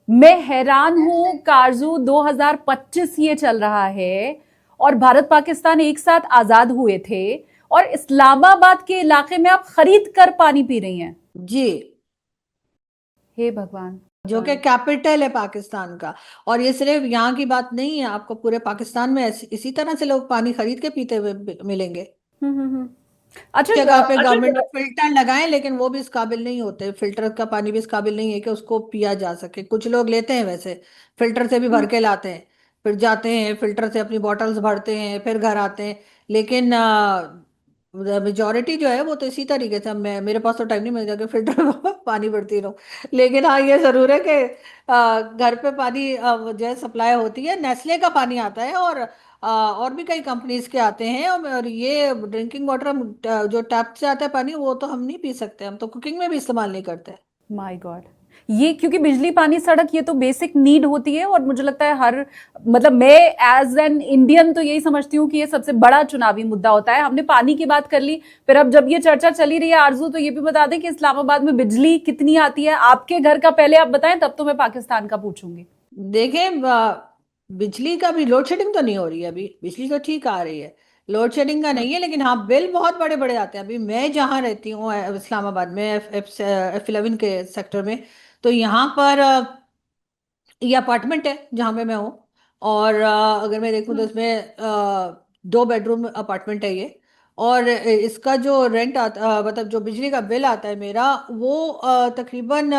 मैं हैरान हूं कारजू, 2025 ये चल रहा है और भारत पाकिस्तान एक साथ आजाद हुए थे और इस्लामाबाद के इलाके में आप खरीद कर पानी पी रही हैं। जी, हे भगवान। जो कि कैपिटल है पाकिस्तान का। और ये सिर्फ यहाँ की बात नहीं है, आपको पूरे पाकिस्तान में इसी तरह से लोग पानी खरीद के पीते हुए मिलेंगे। हम्म। अच्छा। जगह पे गवर्नमेंट ने फिल्टर लगाए, लेकिन वो भी इस काबिल नहीं होते, फिल्टर का पानी भी इस काबिल नहीं है कि उसको पिया जा सके। कुछ लोग लेते हैं वैसे, फिल्टर से भी भर के लाते हैं, फिर जाते हैं फिल्टर से अपनी बॉटल्स भरते हैं, फिर घर आते हैं। लेकिन मेजोरिटी जो है वो तो इसी तरीके से, मेरे पास तो टाइम नहीं मिल जाके फिल्टर में पानी भरती रहूं। लेकिन हाँ, ये जरूर है कि घर पे पानी जो है सप्लाई होती है। नेस्ले का पानी आता है और भी कई कंपनीज के आते हैं। और ये ड्रिंकिंग वाटर हम जो टैप से आता है पानी, वो तो हम नहीं पी सकते, हम तो कुकिंग में भी इस्तेमाल नहीं करते। My God. ये क्योंकि बिजली पानी सड़क ये तो बेसिक नीड होती है और मुझे लगता है हर, मतलब मैं एज एन इंडियन तो यही समझती हूँ कि ये सबसे बड़ा चुनावी मुद्दा होता है। हमने पानी की बात कर ली, फिर अब जब ये चर्चा चली रही है आरजू, तो ये भी बता दें कि इस्लामाबाद में बिजली कितनी आती है आपके घर का, पहले आप बताएं तब तो मैं पाकिस्तान का पूछूंगी। देखें, बिजली का भी लोड शेडिंग तो नहीं हो रही है अभी, बिजली तो ठीक आ रही है, लोड शेडिंग का नहीं है। लेकिन हाँ, बिल बहुत बड़े बड़े आते हैं। अभी मैं जहाँ रहती हूँ इस्लामाबाद में, F11 के सेक्टर में, तो यहाँ पर ये अपार्टमेंट है जहाँ पे मैं हूँ। और अगर मैं देखूँ तो इसमें 2 बेडरूम अपार्टमेंट है ये। और इसका जो रेंट आता, मतलब जो बिजली का बिल आता है मेरा, वो तकरीबन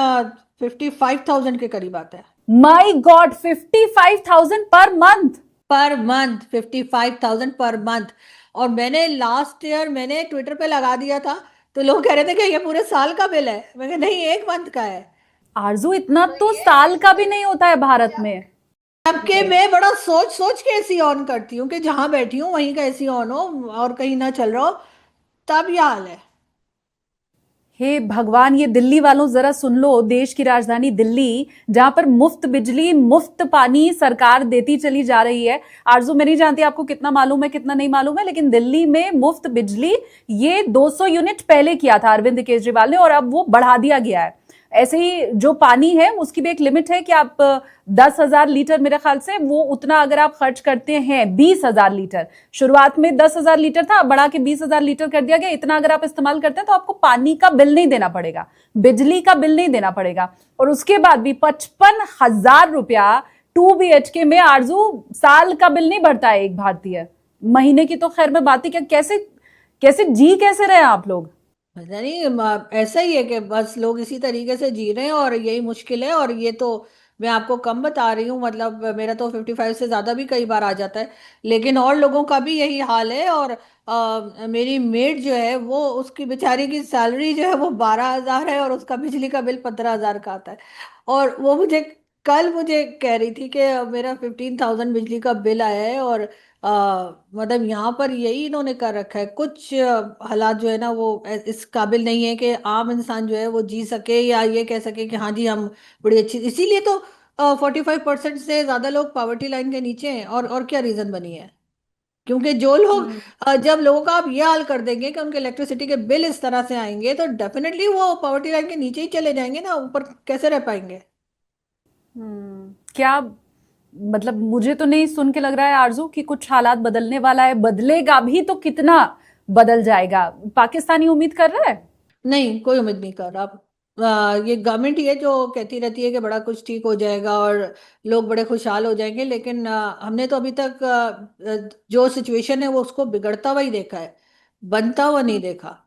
55,000 के करीब आता है। My God, 55,000 per month? Per month 55,000 per month. और मैंने लास्ट ईयर मैंने ट्विटर पे लगा दिया था, तो लोग कह रहे थे कि ये पूरे साल का बिल है। मैं कहा नहीं, एक मंथ का है। आरजू, इतना तो साल का भी नहीं होता है भारत में। सबके मैं बड़ा सोच सोच के एसी ऑन करती हूँ कि जहां बैठी हूँ वहीं का एसी ऑन हो और कहीं ना चल रहा हो, तब ये हाल है। हे भगवान, ये दिल्ली वालों जरा सुन लो, देश की राजधानी दिल्ली जहां पर मुफ्त बिजली मुफ्त पानी सरकार देती चली जा रही है। आरजू, मैं नहीं जानती आपको कितना मालूम है कितना नहीं मालूम है, लेकिन दिल्ली में मुफ्त बिजली ये 200 यूनिट पहले किया था अरविंद केजरीवाल ने और अब वो बढ़ा दिया गया है। ऐसे ही जो पानी है उसकी भी एक लिमिट है कि आप 10,000 लीटर, मेरे ख्याल से वो उतना अगर आप खर्च करते हैं, 20,000 लीटर, शुरुआत में 10,000 लीटर था, अब बढ़ा के 20,000 लीटर कर दिया गया। इतना अगर आप इस्तेमाल करते हैं तो आपको पानी का बिल नहीं देना पड़ेगा, बिजली का बिल नहीं देना पड़ेगा। और उसके बाद भी 55,000 रुपया 2 BHK में आरजू साल का बिल नहीं भरता है एक भारतीय, महीने की तो खैर में बात ही क्या। कैसे कैसे रहे आप लोग? पता नहीं ऐसा ही है कि बस लोग इसी तरीके से जी रहे हैं और यही मुश्किल है। और ये तो मैं आपको कम बता रही हूँ, मतलब मेरा तो 55 से ज़्यादा भी कई बार आ जाता है, लेकिन और लोगों का भी यही हाल है। और मेरी मेड जो है वो, उसकी बेचारी की सैलरी जो है वो 12,000 है और उसका बिजली का बिल 15,000 का आता है। और वो मुझे कल मुझे कह रही थी कि मेरा 15,000 बिजली का बिल आया है। और मतलब यहाँ पर यही इन्होंने कर रखा है। कुछ हालात जो है ना वो इस काबिल नहीं है कि आम इंसान जो है वो जी सके या ये कह सके कि हाँ जी हम बड़ी अच्छी। इसीलिए तो 45% से ज्यादा लोग पॉवर्टी लाइन के नीचे हैं। और क्या रीजन बनी है? क्योंकि जो लोग जब लोगों का आप ये हाल कर देंगे कि उनके इलेक्ट्रिसिटी के बिल इस तरह से आएंगे तो डेफिनेटली वो पॉवर्टी लाइन के नीचे ही चले जाएंगे ना, ऊपर कैसे रह पाएंगे? क्या मतलब, मुझे तो नहीं सुन के लग रहा है आरजू कि कुछ हालात बदलने वाला है। बदलेगा भी तो कितना बदल जाएगा? पाकिस्तानी उम्मीद कर रहा है? नहीं, कोई उम्मीद नहीं कर रहा। ये गवर्नमेंट ही है जो कहती रहती है कि बड़ा कुछ ठीक हो जाएगा और लोग बड़े खुशहाल हो जाएंगे, लेकिन हमने तो अभी तक जो सिचुएशन है वो उसको बिगड़ता हुआ ही देखा है, बनता हुआ नहीं देखा।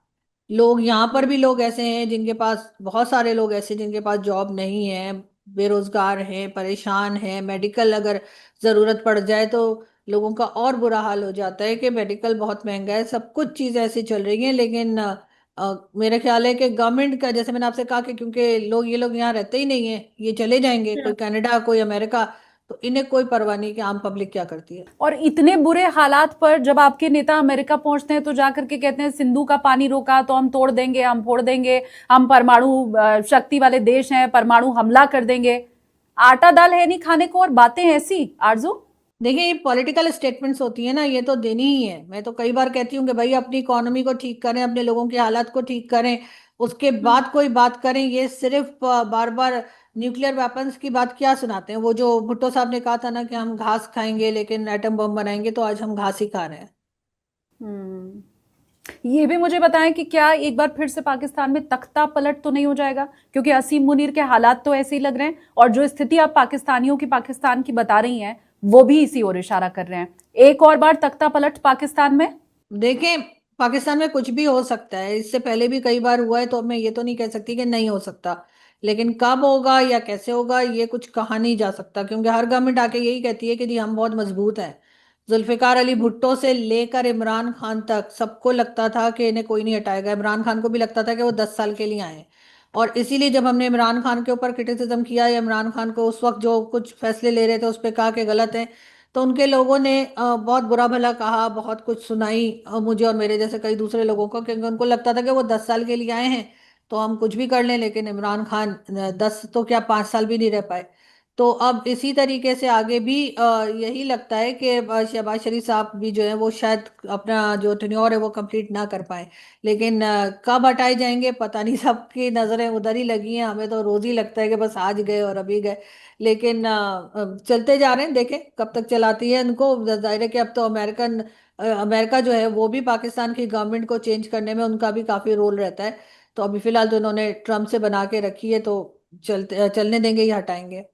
लोग यहाँ पर भी लोग ऐसे हैं जिनके पास, बहुत सारे लोग ऐसे जिनके पास जॉब नहीं है, बेरोजगार हैं, परेशान हैं। मेडिकल अगर ज़रूरत पड़ जाए तो लोगों का और बुरा हाल हो जाता है कि मेडिकल बहुत महंगा है। सब कुछ चीज़ें ऐसी चल रही हैं, लेकिन मेरा ख्याल है कि गवर्नमेंट का, जैसे मैंने आपसे कहा कि क्योंकि ये लोग यहाँ रहते ही नहीं है, ये चले जाएंगे कोई कनाडा कोई अमेरिका, तो इन्हें कोई परवाह नहीं कि आम पब्लिक क्या करती है। और इतने बुरे हालात पर जब आपके नेता अमेरिका पहुंचते हैं तो जाकर के कहते हैं सिंधु का पानी रोका तो हम तोड़ देंगे, हम फोड़ देंगे, हम परमाणु शक्ति वाले देश हैं, परमाणु हमला कर देंगे। आटा दाल है नहीं खाने को और बातें ऐसी आरजू। देखिए, ये पॉलिटिकल स्टेटमेंट्स होती है ना, ये तो देनी ही है। मैं तो कई बार कहती हूँ कि भाई अपनी इकोनॉमी को ठीक करें, अपने लोगों के हालात को ठीक करें, उसके बाद कोई बात करें। ये सिर्फ बार बार न्यूक्लियर वेपन्स की बात क्या सुनाते हैं? वो जो भुट्टो साहब ने कहा था ना कि हम घास खाएंगे लेकिन एटम बम बनाएंगे, तो आज हम घास ही खा रहे हैं। ये भी मुझे बताएं कि क्या एक बार फिर से पाकिस्तान में तख्ता पलट तो नहीं हो जाएगा? क्योंकि असीम मुनीर के हालात तो ऐसे ही लग रहे हैं और जो स्थिति आप पाकिस्तानियों की, पाकिस्तान की बता रही हैं वो भी इसी ओर इशारा कर रहे हैं। एक और बार तख्ता पलट पाकिस्तान में? देखें, पाकिस्तान में कुछ भी हो सकता है, इससे पहले भी कई बार हुआ है, तो मैं ये तो नहीं कह सकती कि नहीं हो सकता। लेकिन कब होगा या कैसे होगा ये कुछ कहा नहीं जा सकता, क्योंकि हर गवर्नमेंट आके यही कहती है कि जी हम बहुत मजबूत हैं। जुल्फिकार अली भुट्टो से लेकर इमरान खान तक सबको लगता था कि इन्हें कोई नहीं हटाएगा। इमरान खान को भी लगता था कि वो 10 साल के लिए आए हैं। और इसीलिए जब हमने इमरान खान के ऊपर क्रिटिसिज्म किया या इमरान खान को उस वक्त जो कुछ फैसले ले रहे थे उस पर कहा कि गलत है, तो उनके लोगों ने बहुत बुरा भला कहा, बहुत कुछ सुनाई मुझे और मेरे जैसे कई दूसरे लोगों को, क्योंकि उनको लगता था कि वो 10 साल के लिए आए हैं तो हम कुछ भी कर लें। लेकिन इमरान खान 10 तो क्या 5 साल भी नहीं रह पाए। तो अब इसी तरीके से आगे भी यही लगता है कि शहबाज शरीफ साहब भी जो है वो शायद अपना जो टेन्योर है वो कंप्लीट ना कर पाए। लेकिन कब हटाए जाएंगे पता नहीं, सबकी नज़रें उधर ही लगी हैं। हमें तो रोज ही लगता है कि बस आज गए और अभी गए, लेकिन चलते जा रहे हैं। देखें कब तक चलाती है इनको। जाहिर है कि अब तो अमेरिका जो है वो भी पाकिस्तान की गवर्नमेंट को चेंज करने में उनका भी काफ़ी रोल रहता है। तो अभी फिलहाल तो इन्होंने ट्रम्प से बना के रखी है, तो चलने देंगे या हटाएंगे?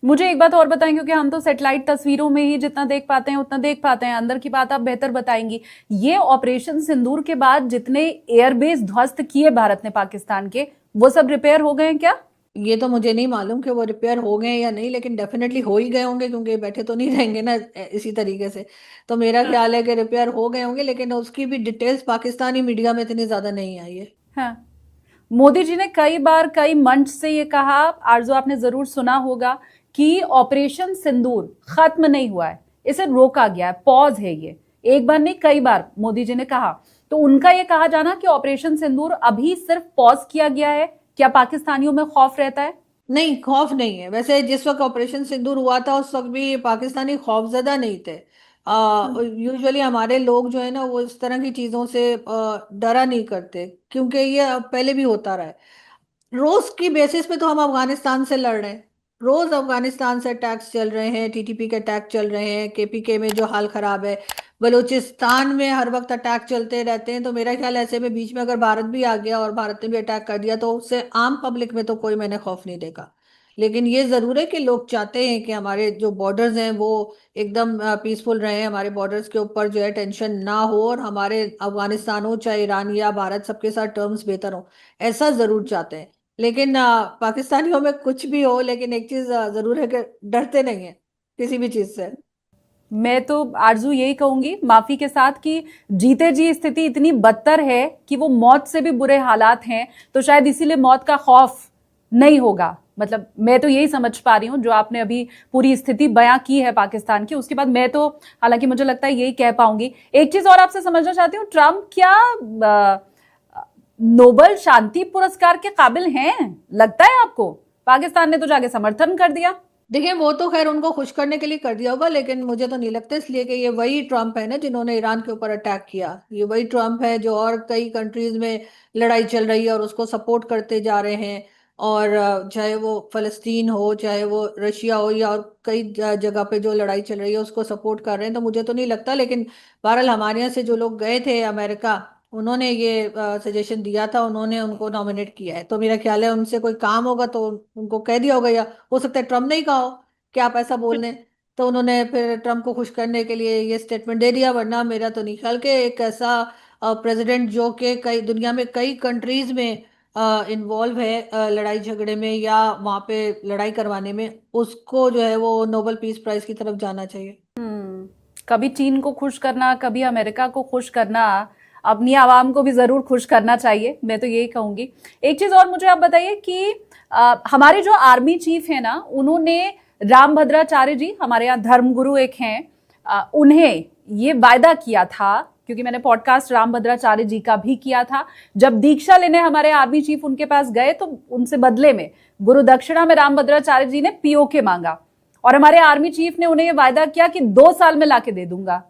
मुझे एक बात और बताएं, क्योंकि हम तो सैटेलाइट तस्वीरों में ही जितना देख पाते हैं उतना देख पाते हैं, अंदर की बात आप बेहतर बताएंगी। ये ऑपरेशन सिंदूर के बाद जितने एयरबेस ध्वस्त किए भारत ने पाकिस्तान के, वो सब रिपेयर हो गए हैं क्या? ये तो मुझे नहीं मालूम कि वो रिपेयर हो गए या नहीं, लेकिन डेफिनेटली हो ही गए होंगे, क्योंकि बैठे तो नहीं रहेंगे ना इसी तरीके से। तो मेरा ख्याल है कि रिपेयर हो गए होंगे, लेकिन उसकी भी डिटेल्स पाकिस्तानी मीडिया में इतनी ज्यादा नहीं आई है। हाँ, मोदी जी ने कई बार कई मंच से ये कहा, आरजू आपने जरूर सुना होगा, कि ऑपरेशन सिंदूर खत्म नहीं हुआ है, इसे रोका गया है, पॉज है ये। एक बार नहीं कई बार मोदी जी ने कहा। तो उनका ये कहा जाना कि ऑपरेशन सिंदूर अभी सिर्फ पॉज किया गया है, क्या पाकिस्तानियों में खौफ रहता है? नहीं, खौफ नहीं है। वैसे जिस वक्त ऑपरेशन सिंदूर हुआ था उस वक्त भी पाकिस्तानी खौफजदा नहीं थे। यूजुअली हमारे लोग जो है ना वो इस तरह की चीजों से डरा नहीं करते, क्योंकि ये पहले भी होता रहा है। रोज की बेसिस पे तो हम अफगानिस्तान से लड़ रहे हैं। रोज अफगानिस्तान से अटैक्स चल रहे हैं, टीटीपी के अटैक चल रहे हैं, केपीके में जो हाल खराब है, बलूचिस्तान में हर वक्त अटैक चलते रहते हैं। तो मेरा ख्याल ऐसे में बीच में अगर भारत भी आ गया और भारत ने भी अटैक कर दिया तो उससे आम पब्लिक में तो कोई मैंने खौफ नहीं देखा। लेकिन ये जरूर है कि लोग चाहते हैं कि हमारे जो बॉर्डर्स हैं वो एकदम पीसफुल रहे, हमारे बॉर्डर्स के ऊपर जो है टेंशन ना हो, और हमारे अफगानिस्तान हो चाहे ईरान या भारत सबके साथ टर्म्स बेहतर हो, ऐसा जरूर चाहते हैं। लेकिन पाकिस्तानियों में कुछ भी हो, लेकिन एक चीज जरूर है कि डरते नहीं है किसी भी चीज से। मैं तो आरजू यही कहूंगी माफी के साथ कि जीते जी स्थिति इतनी बदतर है कि वो मौत से भी बुरे हालात हैं, तो शायद इसीलिए मौत का खौफ नहीं होगा। मतलब मैं तो यही समझ पा रही हूं जो आपने अभी पूरी स्थिति बयां की है पाकिस्तान की, उसके बाद मैं तो हालांकि मुझे लगता है यही कह पाऊंगी। एक चीज और आपसे समझना चाहती हूँ, ट्रंप क्या नोबेल शांति पुरस्कार के काबिल हैं? लगता है आपको? पाकिस्तान ने तो जाके समर्थन कर दिया। देखिए, वो तो खैर उनको खुश करने के लिए कर दिया होगा, लेकिन मुझे तो नहीं लगता, इसलिए कि ये वही ट्रम्प है ना जिन्होंने ईरान के ऊपर अटैक किया। ये वही ट्रम्प है जो और कई कंट्रीज में लड़ाई चल रही है और उसको सपोर्ट करते जा रहे हैं। और चाहे वो फलस्तीन हो, चाहे वो रशिया हो, या और कई जगह पे जो लड़ाई चल रही है उसको सपोर्ट कर रहे हैं। तो मुझे तो नहीं लगता, लेकिन बहरहाल हमारे यहाँ से जो लोग गए थे अमेरिका, उन्होंने ये सजेशन दिया था, उन्होंने उनको नॉमिनेट किया है। तो मेरा ख्याल है उनसे कोई काम होगा तो उनको कह दिया होगा, या हो सकता है ट्रम्प नहीं कहा हो कि आप ऐसा बोल दें, तो उन्होंने फिर ट्रम्प को खुश करने के लिए ये स्टेटमेंट दे दिया। वरना मेरा तो नहीं ख्याल कि एक ऐसा प्रेसिडेंट जो कि कई दुनिया में कई कंट्रीज में इन्वॉल्व है लड़ाई झगड़े में या वहाँ पे लड़ाई करवाने में, उसको जो है वो नोबेल पीस प्राइज की तरफ जाना चाहिए। कभी चीन को खुश करना, कभी अमेरिका को खुश करना, अपनी आवाम को भी जरूर खुश करना चाहिए, मैं तो यही कहूंगी। एक चीज और मुझे आप बताइए कि हमारे जो आर्मी चीफ है ना, उन्होंने रामभद्राचार्य जी, हमारे यहाँ धर्मगुरु एक हैं, उन्हें ये वायदा किया था, क्योंकि मैंने पॉडकास्ट रामभद्राचार्य जी का भी किया था, जब दीक्षा लेने हमारे आर्मी चीफ उनके पास गए तो उनसे बदले में गुरु दक्षिणा में रामभद्राचार्य जी ने पीओके मांगा, और हमारे आर्मी चीफ ने उन्हें यह वायदा किया कि 2 साल में लाके दे दूंगा।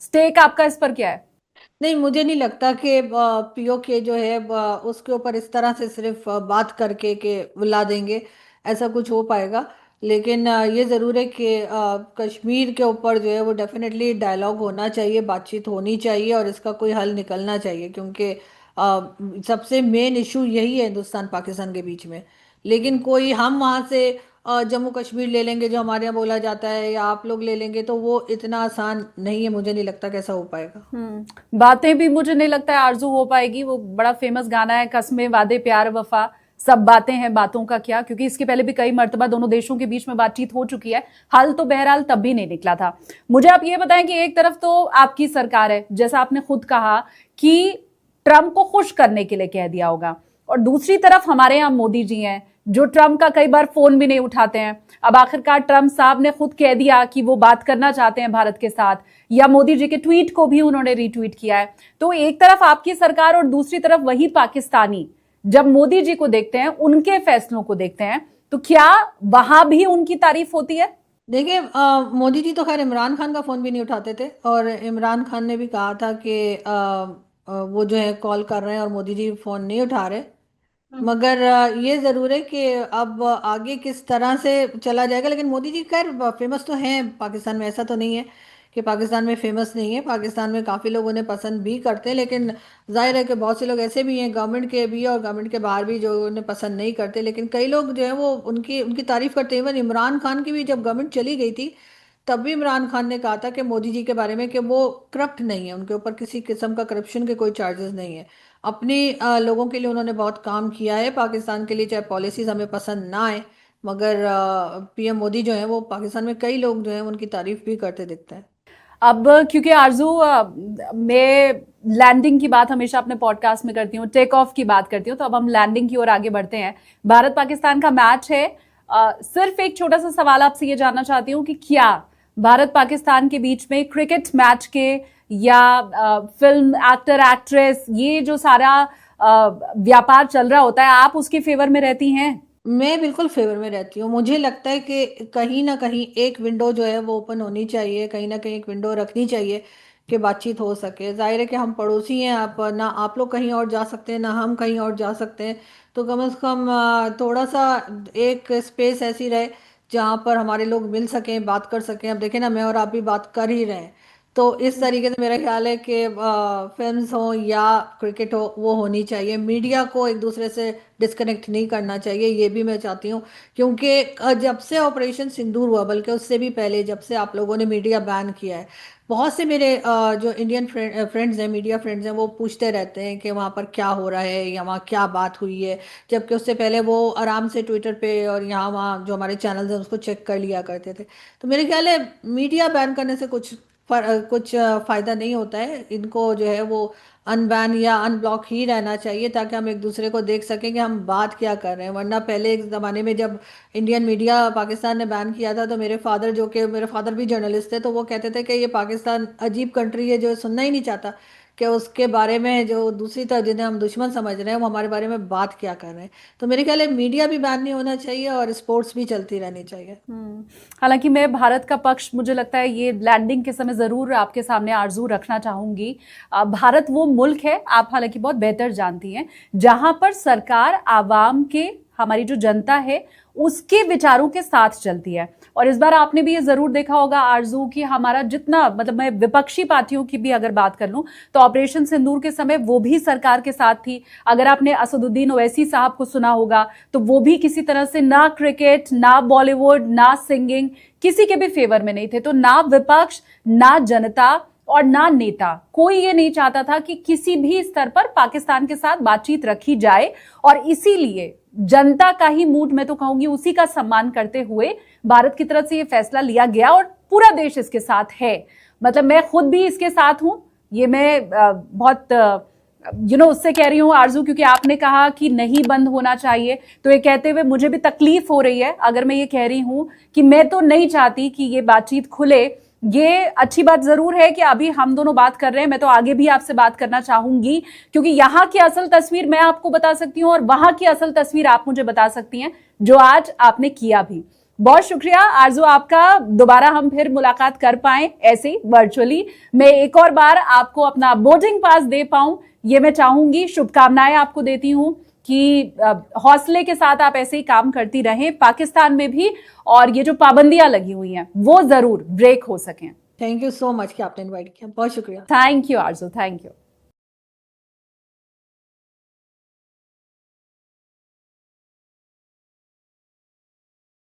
स्टेक आपका इस पर क्या है? नहीं, मुझे नहीं लगता कि पीओके जो है उसके ऊपर इस तरह से सिर्फ बात करके के ला देंगे, ऐसा कुछ हो पाएगा। लेकिन ये ज़रूर है कि कश्मीर के ऊपर जो है वो डेफिनेटली डायलॉग होना चाहिए, बातचीत होनी चाहिए और इसका कोई हल निकलना चाहिए, क्योंकि सबसे मेन इशू यही है हिंदुस्तान पाकिस्तान के बीच में। लेकिन कोई हम वहाँ से जम्मू कश्मीर ले लेंगे जो हमारे यहाँ बोला जाता है, या आप लोग ले लेंगे, तो वो इतना आसान नहीं है। मुझे नहीं लगता कैसा हो पाएगा। बातें भी मुझे नहीं लगता है आरजू हो पाएगी। वो बड़ा फेमस गाना है, कस्में वादे प्यार वफा सब बातें हैं, बातों का क्या, क्योंकि इसके पहले भी कई मर्तबा दोनों देशों के बीच में बातचीत हो चुकी है, हल तो बहरहाल तब भी नहीं निकला था। मुझे आप ये बताएं कि एक तरफ तो आपकी सरकार है, जैसा आपने खुद कहा कि ट्रंप को खुश करने के लिए कह दिया होगा, और दूसरी तरफ हमारे यहाँ मोदी जी हैं जो ट्रंप का कई बार फोन भी नहीं उठाते हैं। अब आखिरकार ट्रंप साहब ने खुद कह दिया कि वो बात करना चाहते हैं भारत के साथ, या मोदी जी के ट्वीट को भी उन्होंने रीट्वीट किया है। तो एक तरफ आपकी सरकार और दूसरी तरफ वही पाकिस्तानी, जब मोदी जी को देखते हैं, उनके फैसलों को देखते हैं, तो क्या वहां भी उनकी तारीफ होती है? देखिए, मोदी जी तो खैर इमरान खान का फ़ोन भी नहीं उठाते थे, और इमरान खान ने भी कहा था कि वो जो है कॉल कर रहे हैं और मोदी जी फ़ोन नहीं उठा रहे। मगर ये ज़रूर है कि अब आगे किस तरह से चला जाएगा। लेकिन मोदी जी खैर फेमस तो हैं पाकिस्तान में, ऐसा तो नहीं है कि पाकिस्तान में फेमस नहीं है। पाकिस्तान में काफ़ी लोग उन्हें पसंद भी करते हैं, लेकिन जाहिर है कि बहुत से लोग ऐसे भी हैं, गवर्नमेंट के भी और गवर्नमेंट के बाहर भी, जो उन्हें पसंद नहीं करते। लेकिन कई लोग जो है वो उनकी उनकी तारीफ़ करते हैं। इवन इमरान खान की भी जब गवर्नमेंट चली गई थी तब भी इमरान खान ने कहा था कि मोदी जी के बारे में कि वो करप्ट नहीं है, उनके ऊपर किसी किस्म का करप्शन के कोई चार्जेस नहीं है। अपने लोगों के लिए उन्होंने बहुत काम किया है पाकिस्तान के लिए, चाहे पॉलिसीज हमें पसंद ना आए। मगर पीएम मोदी जो है वो पाकिस्तान में कई लोग जो है उनकी तारीफ भी करते दिखते हैं। अब क्योंकि आरजू मैं लैंडिंग की बात हमेशा अपने पॉडकास्ट में करती हूँ, टेक ऑफ की बात करती हूँ, तो अब हम लैंडिंग की ओर आगे बढ़ते हैं। भारत पाकिस्तान का मैच है। सिर्फ एक छोटा सा सवाल आपसे ये जानना चाहती हूँ कि क्या भारत पाकिस्तान के बीच में क्रिकेट मैच के या फिल्म एक्टर एक्ट्रेस, ये जो सारा व्यापार चल रहा होता है, आप उसके फेवर में रहती हैं? मैं बिल्कुल फेवर में रहती हूँ। मुझे लगता है कि कहीं ना कहीं एक विंडो जो है वो ओपन होनी चाहिए, कहीं ना कहीं एक विंडो रखनी चाहिए कि बातचीत हो सके। जाहिर है कि हम पड़ोसी हैं, आप ना आप लोग कहीं और जा सकते हैं ना हम कहीं और जा सकते हैं, तो कम से कम थोड़ा सा एक स्पेस ऐसी रहे जहाँ पर हमारे लोग मिल सकें, बात कर सकें। अब देखें ना, मैं और आप भी बात कर ही रहे हैं, तो इस तरीके से मेरा ख्याल है कि फिल्म्स हो या क्रिकेट हो, वो होनी चाहिए। मीडिया को एक दूसरे से डिस्कनेक्ट नहीं करना चाहिए, ये भी मैं चाहती हूँ। क्योंकि जब से ऑपरेशन सिंदूर हुआ, बल्कि उससे भी पहले, जब से आप लोगों ने मीडिया बैन किया है, बहुत से मेरे जो इंडियन फ्रेंड्स हैं, मीडिया फ्रेंड्स हैं, वो पूछते रहते हैं कि वहाँ पर क्या हो रहा है या वहाँ क्या बात हुई है। जबकि उससे पहले वो आराम से ट्विटर पे और यहाँ वहाँ जो हमारे चैनल्स हैं उसको चेक कर लिया करते थे। तो मेरे ख्याल है मीडिया बैन करने से कुछ फायदा नहीं होता है। इनको जो है वो अनबैन या अनब्लॉक ही रहना चाहिए, ताकि हम एक दूसरे को देख सकें कि हम बात क्या कर रहे हैं। वरना पहले एक ज़माने में जब इंडियन मीडिया पाकिस्तान ने बैन किया था, तो मेरे फादर भी जर्नलिस्ट थे, तो वो कहते थे कि ये पाकिस्तान अजीब कंट्री है जो सुनना ही नहीं चाहता कि उसके बारे में जो दूसरी तरफ जिन्हें हम दुश्मन समझ रहे हैं वो हमारे बारे में बात क्या कर रहे हैं। तो मेरे ख्याल है मीडिया भी बैन नहीं होना चाहिए और स्पोर्ट्स भी चलती रहनी चाहिए। हालांकि मैं भारत का पक्ष, मुझे लगता है ये लैंडिंग के समय जरूर आपके सामने आरजू रखना चाहूंगी। भारत वो मुल्क है, आप हालांकि बहुत बेहतर जानती हैं, जहां पर सरकार आवाम के, हमारी जो जनता है, उसके विचारों के साथ चलती है। और इस बार आपने भी ये जरूर देखा होगा आरजू कि हमारा जितना, मतलब मैं विपक्षी पार्टियों की भी अगर बात कर लूं, तो ऑपरेशन सिंदूर के समय वो भी सरकार के साथ थी। अगर आपने असदुद्दीन ओवैसी साहब को सुना होगा, तो वो भी किसी तरह से ना क्रिकेट, ना बॉलीवुड, ना सिंगिंग, किसी के भी फेवर में नहीं थे। तो ना विपक्ष, ना जनता और ना नेता, कोई ये नहीं चाहता था कि किसी भी स्तर पर पाकिस्तान के साथ बातचीत रखी जाए। और इसीलिए जनता का ही मूड, मैं तो कहूंगी उसी का सम्मान करते हुए भारत की तरफ से ये फैसला लिया गया और पूरा देश इसके साथ है। मतलब मैं खुद भी इसके साथ हूं, ये मैं बहुत उससे कह रही हूँ आरजू, क्योंकि आपने कहा कि नहीं बंद होना चाहिए, तो ये कहते हुए मुझे भी तकलीफ हो रही है अगर मैं ये कह रही हूं कि मैं तो नहीं चाहती कि ये बातचीत खुले। ये अच्छी बात जरूर है कि अभी हम दोनों बात कर रहे हैं, मैं तो आगे भी आपसे बात करना चाहूंगी, क्योंकि यहाँ की असल तस्वीर मैं आपको बता सकती हूँ और वहां की असल तस्वीर आप मुझे बता सकती हैं, जो आज आपने किया भी। बहुत शुक्रिया आरजू आपका, दोबारा हम फिर मुलाकात कर पाए ऐसे वर्चुअली, मैं एक और बार आपको अपना बोर्डिंग पास दे पाऊं, ये मैं चाहूंगी। शुभकामनाएं आपको देती हूं कि हौसले के साथ आप ऐसे ही काम करती रहें पाकिस्तान में भी, और ये जो पाबंदियां लगी हुई हैं वो जरूर ब्रेक हो सकें। थैंक यू सो मच कि आपने इनवाइट किया, बहुत शुक्रिया। Thank you Aarzoo, thank you.